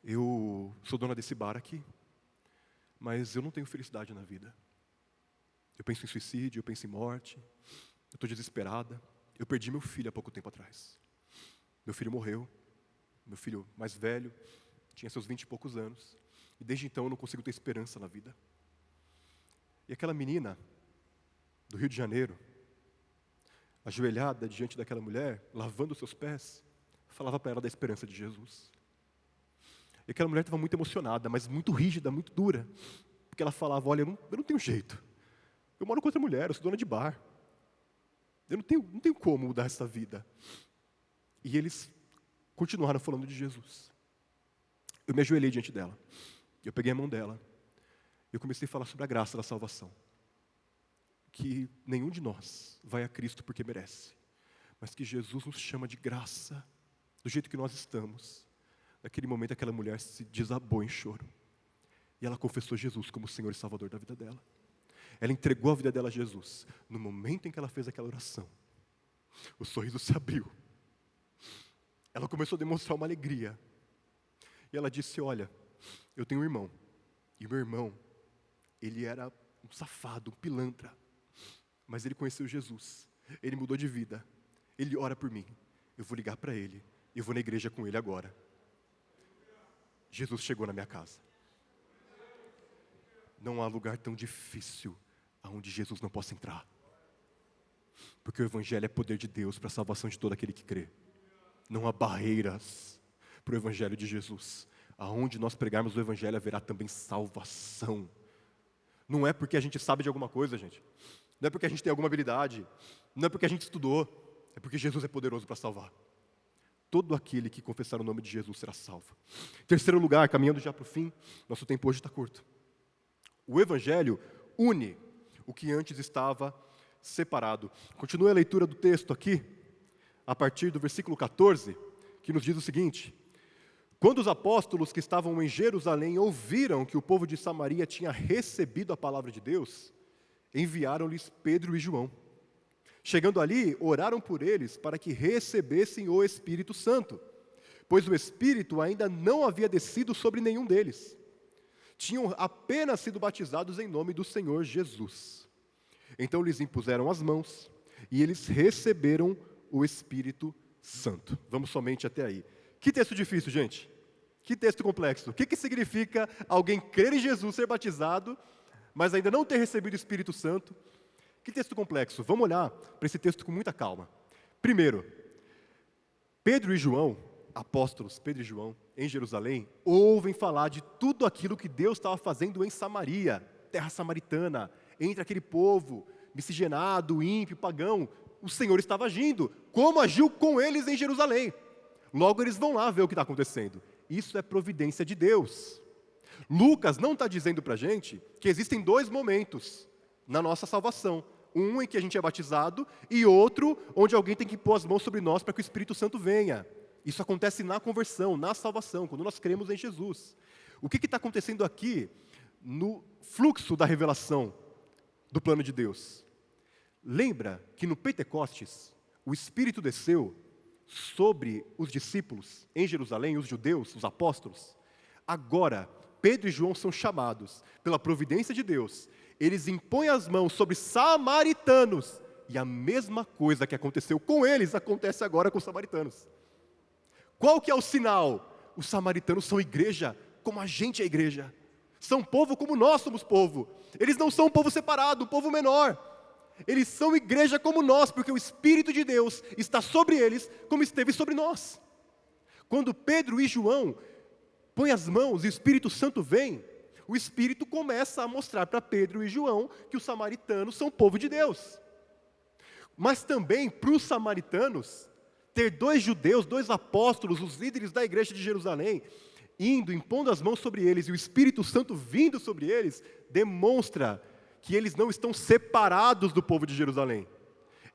eu sou dona desse bar aqui, mas eu não tenho felicidade na vida. Eu penso em suicídio, eu penso em morte, eu estou desesperada, eu perdi meu filho há pouco tempo atrás. Meu filho morreu, meu filho mais velho, tinha seus 20 e poucos anos, e desde então eu não consigo ter esperança na vida. E aquela menina, do Rio de Janeiro, ajoelhada diante daquela mulher, lavando os seus pés, falava para ela da esperança de Jesus. E aquela mulher estava muito emocionada, mas muito rígida, muito dura, porque ela falava: olha, eu não tenho jeito, eu moro com outra mulher, eu sou dona de bar, eu não tenho como mudar essa vida. E eles continuaram falando de Jesus. Eu me ajoelhei diante dela, eu peguei a mão dela, eu comecei a falar sobre a graça da salvação, que nenhum de nós vai a Cristo porque merece, mas que Jesus nos chama de graça, do jeito que nós estamos. Naquele momento aquela mulher se desabou em choro, e ela confessou Jesus como o Senhor e Salvador da vida dela. Ela entregou a vida dela a Jesus. No momento em que ela fez aquela oração, o sorriso se abriu, ela começou a demonstrar uma alegria, e ela disse: olha, eu tenho um irmão, e o meu irmão, ele era um safado, um pilantra. Mas ele conheceu Jesus, ele mudou de vida, ele ora por mim. Eu vou ligar para ele, eu vou na igreja com ele agora. Jesus chegou na minha casa. Não há lugar tão difícil aonde Jesus não possa entrar. Porque o Evangelho é poder de Deus para a salvação de todo aquele que crê. Não há barreiras para o Evangelho de Jesus. Aonde nós pregarmos o Evangelho haverá também salvação. Não é porque a gente sabe de alguma coisa, gente. Não é porque a gente tem alguma habilidade. Não é porque a gente estudou. É porque Jesus é poderoso para salvar. Todo aquele que confessar o nome de Jesus será salvo. Terceiro lugar, caminhando já para o fim, nosso tempo hoje está curto. O Evangelho une o que antes estava separado. Continue a leitura do texto aqui, a partir do versículo 14, que nos diz o seguinte: quando os apóstolos que estavam em Jerusalém ouviram que o povo de Samaria tinha recebido a palavra de Deus, enviaram-lhes Pedro e João. Chegando ali, oraram por eles para que recebessem o Espírito Santo, pois o Espírito ainda não havia descido sobre nenhum deles. Tinham apenas sido batizados em nome do Senhor Jesus. Então lhes impuseram as mãos e eles receberam o Espírito Santo. Vamos somente até aí. Que texto difícil, gente. Que texto complexo. O que significa alguém crer em Jesus, ser batizado, mas ainda não ter recebido o Espírito Santo? Que texto complexo. Vamos olhar para esse texto com muita calma. Primeiro, Pedro e João, apóstolos, Pedro e João, em Jerusalém, ouvem falar de tudo aquilo que Deus estava fazendo em Samaria, terra samaritana, entre aquele povo miscigenado, ímpio, pagão. O Senhor estava agindo, como agiu com eles em Jerusalém. Logo eles vão lá ver o que está acontecendo. Isso é providência de Deus. Lucas não está dizendo para a gente que existem dois momentos na nossa salvação. Um em que a gente é batizado e outro onde alguém tem que pôr as mãos sobre nós para que o Espírito Santo venha. Isso acontece na conversão, na salvação, quando nós cremos em Jesus. O que está acontecendo aqui no fluxo da revelação do plano de Deus? Lembra que no Pentecostes, o Espírito desceu sobre os discípulos em Jerusalém, os judeus, os apóstolos? Agora, Pedro e João são chamados pela providência de Deus. Eles impõem as mãos sobre samaritanos. E a mesma coisa que aconteceu com eles, acontece agora com os samaritanos. Qual que é o sinal? Os samaritanos são igreja, como a gente é igreja. São povo como nós somos povo. Eles não são um povo separado, um povo menor. Eles são igreja como nós, porque o Espírito de Deus está sobre eles, como esteve sobre nós. Quando Pedro e João põem as mãos e o Espírito Santo vem, o Espírito começa a mostrar para Pedro e João que os samaritanos são povo de Deus. Mas também, para os samaritanos, ter dois judeus, dois apóstolos, os líderes da igreja de Jerusalém, indo, impondo as mãos sobre eles, e o Espírito Santo vindo sobre eles, demonstra que eles não estão separados do povo de Jerusalém.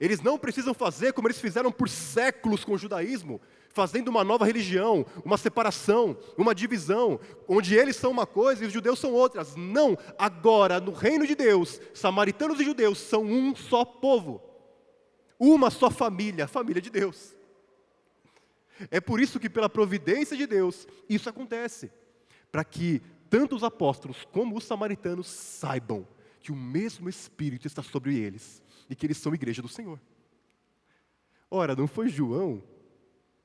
Eles não precisam fazer como eles fizeram por séculos com o judaísmo, fazendo uma nova religião, uma separação, uma divisão, onde eles são uma coisa e os judeus são outras. Não, agora no reino de Deus, samaritanos e judeus são um só povo, uma só família, a família de Deus. É por isso que pela providência de Deus, isso acontece, para que tanto os apóstolos como os samaritanos saibam que o mesmo Espírito está sobre eles e que eles são igreja do Senhor. Ora, não foi João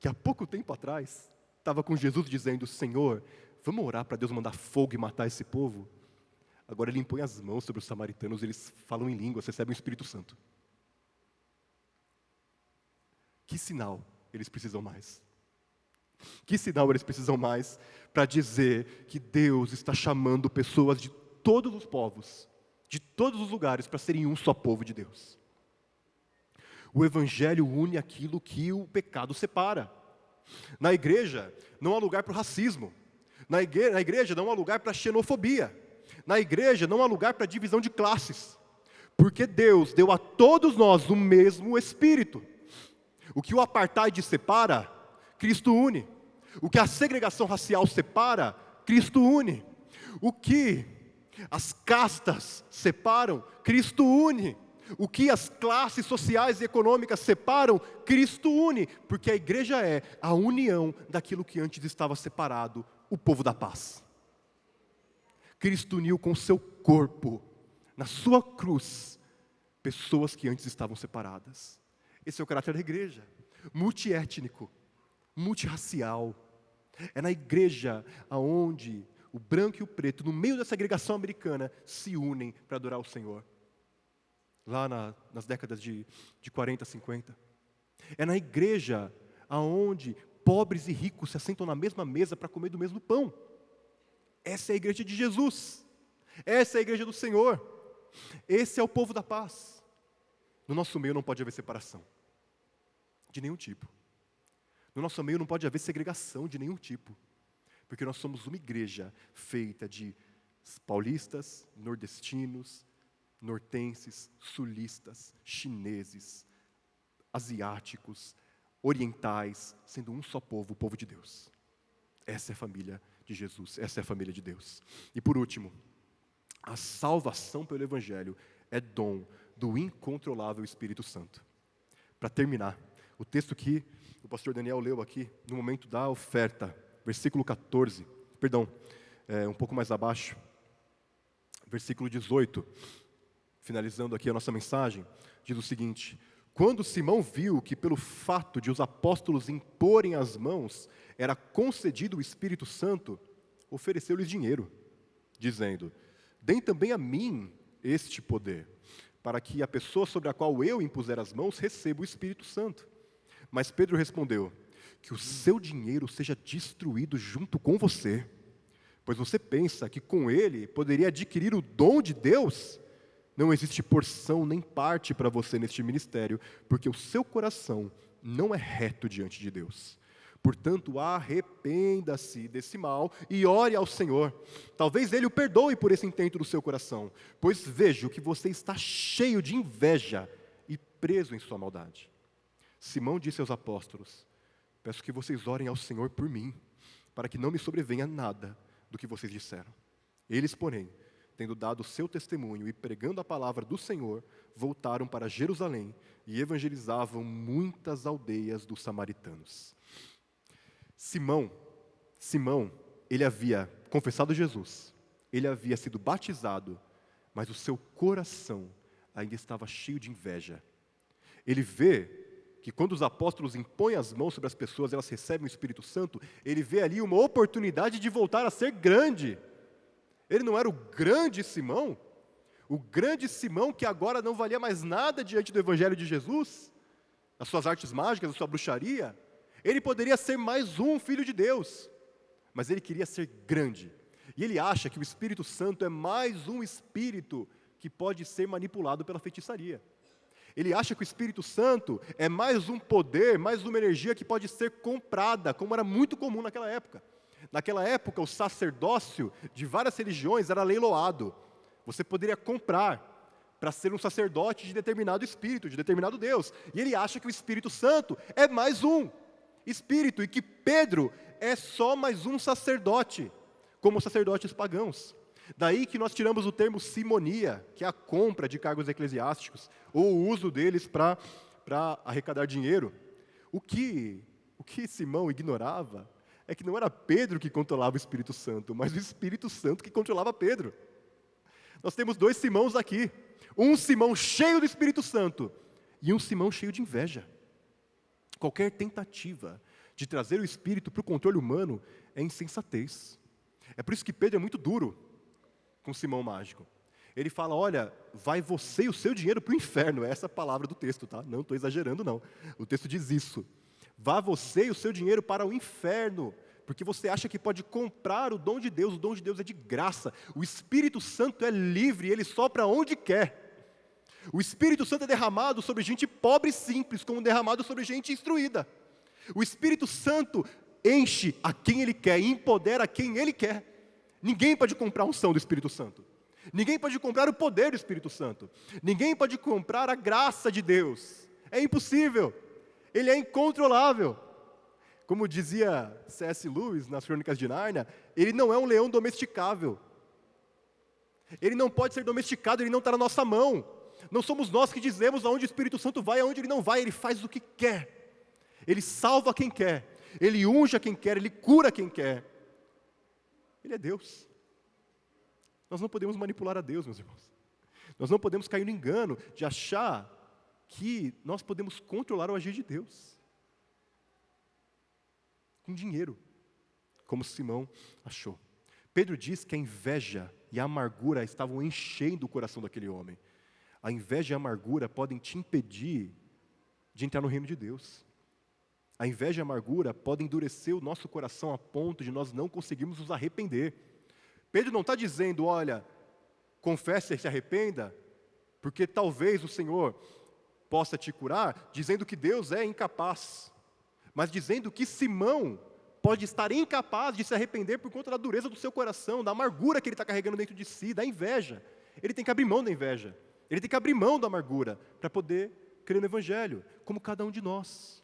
que há pouco tempo atrás estava com Jesus dizendo: Senhor, vamos orar para Deus mandar fogo e matar esse povo? Agora ele impõe as mãos sobre os samaritanos, eles falam em línguas, recebem o Espírito Santo. Que sinal eles precisam mais? Que sinal eles precisam mais para dizer que Deus está chamando pessoas de todos os povos, de todos os lugares, para serem um só povo de Deus? O Evangelho une aquilo que o pecado separa. Na igreja, não há lugar para o racismo. Na igreja, não há lugar para a xenofobia. Na igreja, não há lugar para a divisão de classes. Porque Deus deu a todos nós o mesmo Espírito. O que o apartheid separa, Cristo une. O que a segregação racial separa, Cristo une. O que as castas separam, Cristo une. O que as classes sociais e econômicas separam, Cristo une. Porque a igreja é a união daquilo que antes estava separado, o povo da paz. Cristo uniu com o seu corpo na sua cruz, pessoas que antes estavam separadas. Esse é o caráter da igreja, multiétnico, multirracial. É na igreja aonde o branco e o preto, no meio da segregação americana, se unem para adorar o Senhor. Lá nas décadas de 40, 50. É na igreja aonde pobres e ricos se assentam na mesma mesa para comer do mesmo pão. Essa é a igreja de Jesus. Essa é a igreja do Senhor. Esse é o povo da paz. No nosso meio não pode haver separação, de nenhum tipo. No nosso meio não pode haver segregação de nenhum tipo. Porque nós somos uma igreja feita de paulistas, nordestinos, nortenses, sulistas, chineses, asiáticos, orientais, sendo um só povo, o povo de Deus. Essa é a família de Jesus, essa é a família de Deus. E por último, a salvação pelo Evangelho é dom do incontrolável Espírito Santo. Para terminar, o texto que o pastor Daniel leu aqui, no momento da oferta, versículo 14, um pouco mais abaixo, versículo 18, finalizando aqui a nossa mensagem, diz o seguinte: quando Simão viu que pelo fato de os apóstolos imporem as mãos, era concedido o Espírito Santo, ofereceu-lhes dinheiro, dizendo: deem também a mim este poder, para que a pessoa sobre a qual eu impuser as mãos receba o Espírito Santo. Mas Pedro respondeu: que o seu dinheiro seja destruído junto com você, pois você pensa que com ele poderia adquirir o dom de Deus? Não existe porção nem parte para você neste ministério, porque o seu coração não é reto diante de Deus. Portanto, arrependa-se desse mal e ore ao Senhor. Talvez Ele o perdoe por esse intento do seu coração, pois vejo que você está cheio de inveja e preso em sua maldade. Simão disse aos apóstolos: peço que vocês orem ao Senhor por mim, para que não me sobrevenha nada do que vocês disseram. Eles, porém, tendo dado o seu testemunho e pregando a palavra do Senhor, voltaram para Jerusalém e evangelizavam muitas aldeias dos samaritanos. Simão, ele havia confessado Jesus, ele havia sido batizado, mas o seu coração ainda estava cheio de inveja. Ele vê que quando os apóstolos impõem as mãos sobre as pessoas, elas recebem o Espírito Santo, ele vê ali uma oportunidade de voltar a ser grande. Ele não era o grande Simão que agora não valia mais nada diante do Evangelho de Jesus, as suas artes mágicas, a sua bruxaria. Ele poderia ser mais um filho de Deus, mas ele queria ser grande. E ele acha que o Espírito Santo é mais um espírito que pode ser manipulado pela feitiçaria. Ele acha que o Espírito Santo é mais um poder, mais uma energia que pode ser comprada, como era muito comum naquela época. Naquela época, o sacerdócio de várias religiões era leiloado. Você poderia comprar para ser um sacerdote de determinado espírito, de determinado Deus. E ele acha que o Espírito Santo é mais um espírito e que Pedro é só mais um sacerdote, como os sacerdotes pagãos. Daí que nós tiramos o termo simonia, que é a compra de cargos eclesiásticos, ou o uso deles para arrecadar dinheiro. O que Simão ignorava é que não era Pedro que controlava o Espírito Santo, mas o Espírito Santo que controlava Pedro. Nós temos dois Simãos aqui, um Simão cheio do Espírito Santo e um Simão cheio de inveja. Qualquer tentativa de trazer o Espírito para o controle humano é insensatez. É por isso que Pedro é muito duro com Simão mágico. Ele fala: olha, vai você e o seu dinheiro para o inferno. Essa é a palavra do texto, tá? Não estou exagerando, não. O texto diz isso. Vá você e o seu dinheiro para o inferno, porque você acha que pode comprar o dom de Deus. O dom de Deus é de graça. O Espírito Santo é livre, ele sopra onde quer. O Espírito Santo é derramado sobre gente pobre e simples, como derramado sobre gente instruída. O Espírito Santo enche a quem ele quer e empodera a quem ele quer. Ninguém pode comprar a unção do Espírito Santo. Ninguém pode comprar o poder do Espírito Santo. Ninguém pode comprar a graça de Deus. É impossível. Ele é incontrolável. Como dizia C.S. Lewis nas Crônicas de Nárnia, ele não é um leão domesticável. Ele não pode ser domesticado, ele não está na nossa mão. Não somos nós que dizemos aonde o Espírito Santo vai, aonde ele não vai. Ele faz o que quer. Ele salva quem quer. Ele unge quem quer, ele cura quem quer. Ele é Deus. Nós não podemos manipular a Deus, meus irmãos. Nós não podemos cair no engano de achar que nós podemos controlar o agir de Deus com dinheiro, como Simão achou. Pedro diz que a inveja e a amargura estavam enchendo o coração daquele homem. A inveja e a amargura podem te impedir de entrar no reino de Deus. A inveja e a amargura podem endurecer o nosso coração a ponto de nós não conseguirmos nos arrepender. Pedro não está dizendo, olha, confesse e se arrependa, porque talvez o Senhor possa te curar, dizendo que Deus é incapaz, mas dizendo que Simão pode estar incapaz de se arrepender por conta da dureza do seu coração, da amargura que ele está carregando dentro de si, da inveja. Ele tem que abrir mão da inveja, ele tem que abrir mão da amargura para poder crer no Evangelho, como cada um de nós.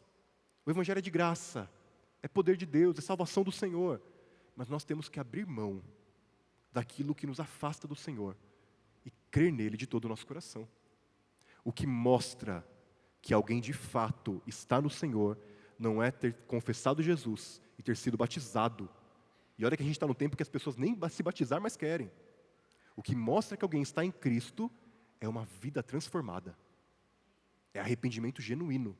O Evangelho é de graça, é poder de Deus, é salvação do Senhor, mas nós temos que abrir mão daquilo que nos afasta do Senhor e crer nele de todo o nosso coração. O que mostra que alguém de fato está no Senhor não é ter confessado Jesus e ter sido batizado. E olha que a gente está no tempo que as pessoas nem se batizar mais querem. O que mostra que alguém está em Cristo é uma vida transformada. É arrependimento genuíno.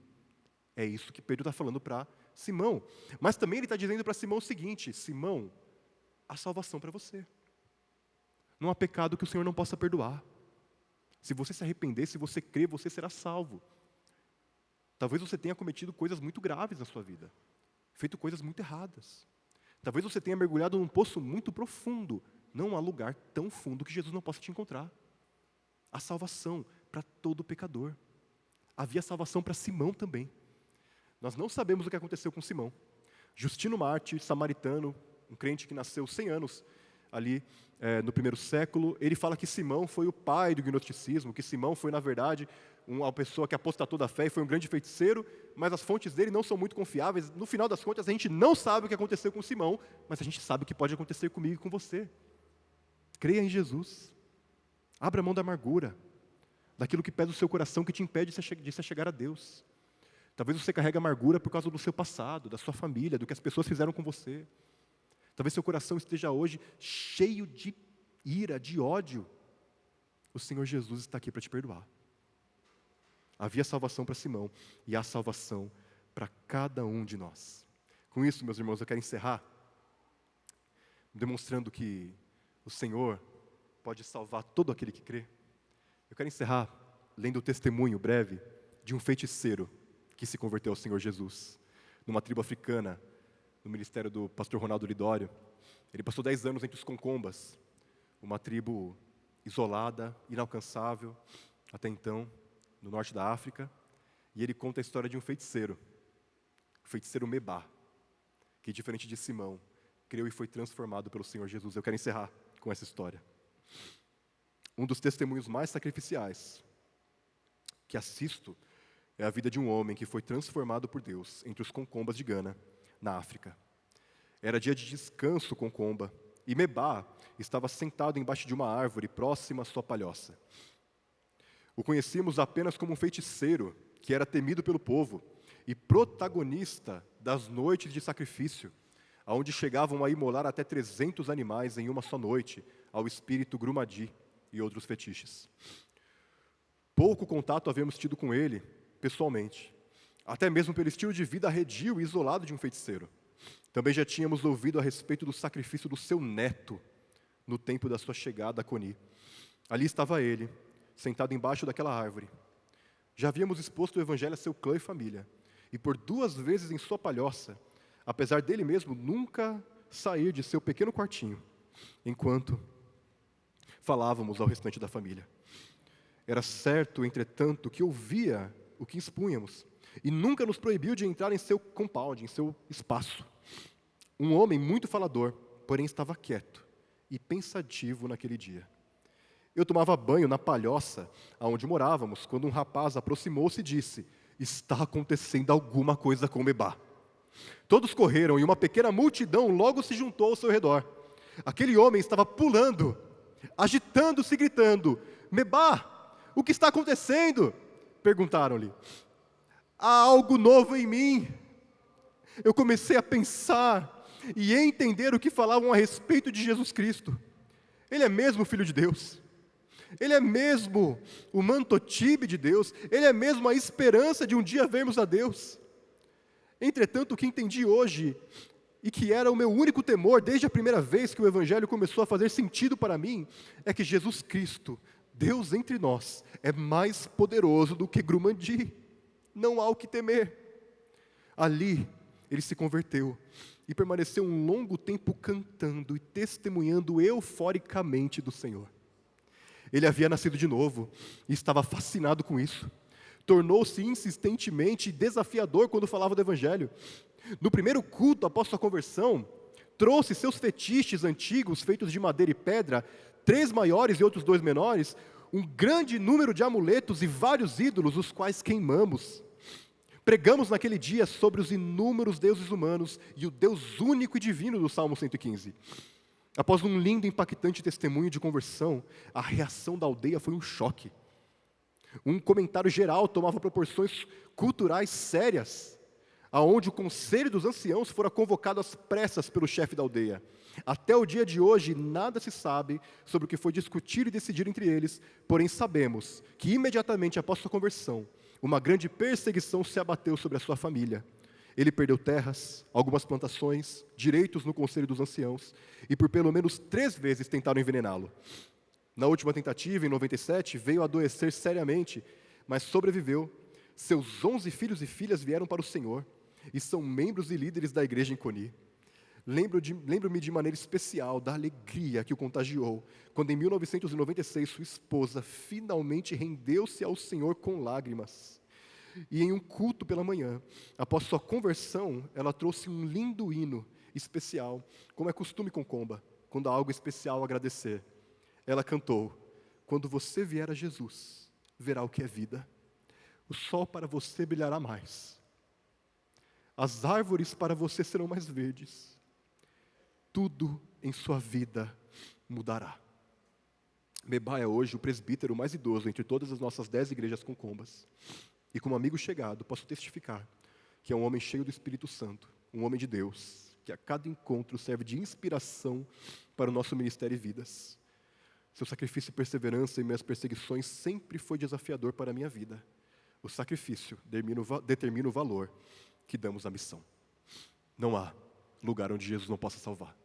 É isso que Pedro está falando para Simão. Mas também ele está dizendo para Simão o seguinte: Simão, há salvação para você. Não há pecado que o Senhor não possa perdoar. Se você se arrepender, se você crer, você será salvo. Talvez você tenha cometido coisas muito graves na sua vida, feito coisas muito erradas. Talvez você tenha mergulhado num poço muito profundo. Não há lugar tão fundo que Jesus não possa te encontrar. Há salvação para todo pecador. Havia salvação para Simão também. Nós não sabemos o que aconteceu com Simão. Justino Mártir, samaritano, um crente que nasceu 100 anos ali no primeiro século, ele fala que Simão foi o pai do gnosticismo, que Simão foi, na verdade, uma pessoa que apostatou da fé e foi um grande feiticeiro, mas as fontes dele não são muito confiáveis. No final das contas, a gente não sabe o que aconteceu com Simão, mas a gente sabe o que pode acontecer comigo e com você. Creia em Jesus. Abra mão da amargura, daquilo que pesa o seu coração, que te impede de se chegar a Deus. Talvez você carregue amargura por causa do seu passado, da sua família, do que as pessoas fizeram com você. Talvez seu coração esteja hoje cheio de ira, de ódio. O Senhor Jesus está aqui para te perdoar. Havia salvação para Simão e há salvação para cada um de nós. Com isso, meus irmãos, eu quero encerrar demonstrando que o Senhor pode salvar todo aquele que crê. Eu quero encerrar lendo o testemunho breve de um feiticeiro que se converteu ao Senhor Jesus, numa tribo africana, no ministério do pastor Ronaldo Lidório. Ele passou 10 anos entre os Concombas, uma tribo isolada, inalcançável, até então, no norte da África, e ele conta a história de um feiticeiro, o feiticeiro Mebá, que, diferente de Simão, creu e foi transformado pelo Senhor Jesus. Eu quero encerrar com essa história. Um dos testemunhos mais sacrificiais que assisto é a vida de um homem que foi transformado por Deus entre os Concombas de Gana, na África. Era dia de descanso Concomba, e Mebá estava sentado embaixo de uma árvore próxima à sua palhoça. O conhecíamos apenas como um feiticeiro que era temido pelo povo e protagonista das noites de sacrifício, aonde chegavam a imolar até 300 animais em uma só noite ao espírito Grumadi e outros fetiches. Pouco contato havíamos tido com ele, pessoalmente, até mesmo pelo estilo de vida arredio e isolado de um feiticeiro. Também já tínhamos ouvido a respeito do sacrifício do seu neto, no tempo da sua chegada a Coni. Ali estava ele, sentado embaixo daquela árvore. Já havíamos exposto o evangelho a seu clã e família, e por 2 vezes em sua palhoça, apesar dele mesmo nunca sair de seu pequeno quartinho, enquanto falávamos ao restante da família. Era certo, entretanto, que ouvia o que expunhamos, e nunca nos proibiu de entrar em seu compound, em seu espaço. Um homem muito falador, porém estava quieto e pensativo naquele dia. Eu tomava banho na palhoça onde morávamos, quando um rapaz aproximou-se e disse: "Está acontecendo alguma coisa com Mebá." Todos correram e uma pequena multidão logo se juntou ao seu redor. Aquele homem estava pulando, agitando-se, gritando: "Mebá, o que está acontecendo?" Perguntaram-lhe. "Há algo novo em mim." Eu comecei a pensar e entender o que falavam a respeito de Jesus Cristo. Ele é mesmo o Filho de Deus. Ele é mesmo o mantotibe de Deus, Ele é mesmo a esperança de um dia vermos a Deus. Entretanto, o que entendi hoje, e que era o meu único temor desde a primeira vez que o Evangelho começou a fazer sentido para mim, é que Jesus Cristo, Deus entre nós, é mais poderoso do que Grumandi. Não há o que temer. Ali, ele se converteu e permaneceu um longo tempo cantando e testemunhando euforicamente do Senhor. Ele havia nascido de novo e estava fascinado com isso. Tornou-se insistentemente desafiador quando falava do Evangelho. No primeiro culto, após sua conversão, trouxe seus fetiches antigos, feitos de madeira e pedra, 3 maiores e outros 2 menores, um grande número de amuletos e vários ídolos, os quais queimamos. Pregamos naquele dia sobre os inúmeros deuses humanos e o Deus único e divino do Salmo 115. Após um lindo e impactante testemunho de conversão, a reação da aldeia foi um choque. Um comentário geral tomava proporções culturais sérias, aonde o conselho dos anciãos fora convocado às pressas pelo chefe da aldeia. Até o dia de hoje, nada se sabe sobre o que foi discutido e decidido entre eles, porém sabemos que imediatamente após sua conversão, uma grande perseguição se abateu sobre a sua família. Ele perdeu terras, algumas plantações, direitos no conselho dos anciãos, e por pelo menos 3 vezes tentaram envenená-lo. Na última tentativa, em 97, veio a adoecer seriamente, mas sobreviveu. Seus 11 filhos e filhas vieram para o Senhor, e são membros e líderes da igreja em Coni. Lembro-me de maneira especial da alegria que o contagiou, quando em 1996 sua esposa finalmente rendeu-se ao Senhor com lágrimas. E em um culto pela manhã, após sua conversão, ela trouxe um lindo hino especial, como é costume com Comba, quando há algo especial a agradecer. Ela cantou: quando você vier a Jesus, verá o que é vida. O sol para você brilhará mais. As árvores para você serão mais verdes. Tudo em sua vida mudará. Mebá é hoje o presbítero mais idoso entre todas as nossas 10 igrejas com Combas. E como amigo chegado, posso testificar que é um homem cheio do Espírito Santo, um homem de Deus, que a cada encontro serve de inspiração para o nosso ministério e vidas. Seu sacrifício e perseverança em minhas perseguições sempre foi desafiador para a minha vida. O sacrifício determina o valor que damos à missão. Não há lugar onde Jesus não possa salvar.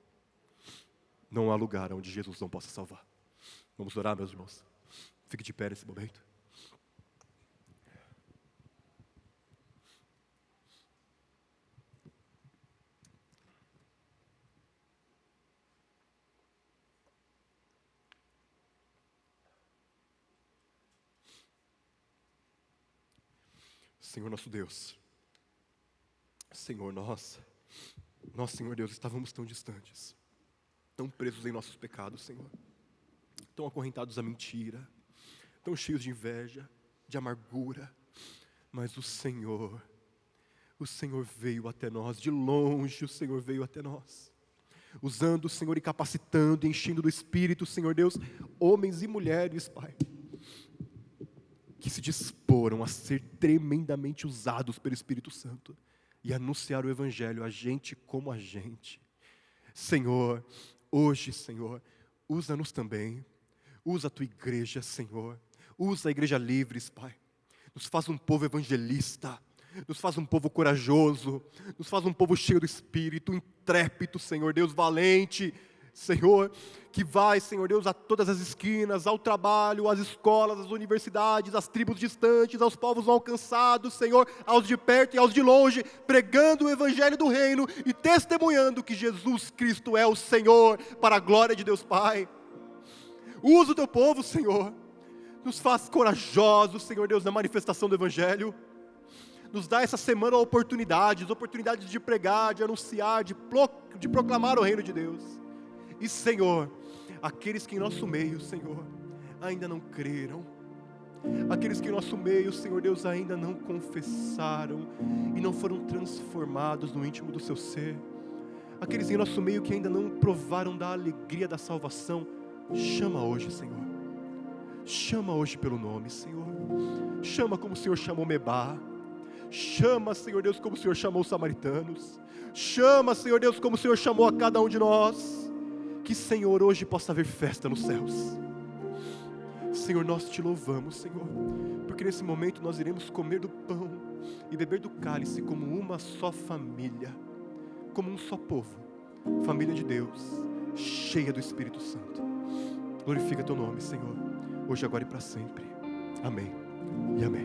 Não há lugar onde Jesus não possa salvar. Vamos orar, meus irmãos? Fique de pé nesse momento. Senhor nosso Deus, Senhor, nós, Senhor Deus, estávamos tão distantes, tão presos em nossos pecados, Senhor, tão acorrentados à mentira, tão cheios de inveja, de amargura, mas o Senhor veio até nós, de longe o Senhor veio até nós, usando o Senhor e capacitando, enchendo do Espírito, Senhor Deus, homens e mulheres, Pai, que se disporam a ser tremendamente usados pelo Espírito Santo e anunciar o Evangelho a gente como a gente. Senhor, hoje, Senhor, usa-nos também, usa a Tua igreja, Senhor, usa a igreja Livres, Pai, nos faz um povo evangelista, nos faz um povo corajoso, nos faz um povo cheio do Espírito, intrépido, Senhor Deus, valente, Senhor, que vai, Senhor Deus, a todas as esquinas, ao trabalho, às escolas, às universidades, às tribos distantes, aos povos não alcançados, Senhor, aos de perto e aos de longe, pregando o Evangelho do Reino e testemunhando que Jesus Cristo é o Senhor, para a glória de Deus Pai. Usa o Teu povo, Senhor, nos faz corajosos, Senhor Deus, na manifestação do Evangelho. Nos dá essa semana oportunidades de pregar, de anunciar, de proclamar o reino de Deus. E, Senhor, aqueles que em nosso meio, Senhor, ainda não creram, aqueles que em nosso meio, Senhor Deus, ainda não confessaram e não foram transformados no íntimo do seu ser, aqueles em nosso meio que ainda não provaram da alegria da salvação, chama hoje, Senhor, chama hoje pelo nome, Senhor, chama como o Senhor chamou Mebá, chama, Senhor Deus, como o Senhor chamou os samaritanos, chama, Senhor Deus, como o Senhor chamou a cada um de nós. Que, Senhor, hoje possa haver festa nos céus. Senhor, nós te louvamos, Senhor, porque nesse momento nós iremos comer do pão e beber do cálice como uma só família, como um só povo, família de Deus, cheia do Espírito Santo. Glorifica teu nome, Senhor, hoje, agora e para sempre. Amém e amém.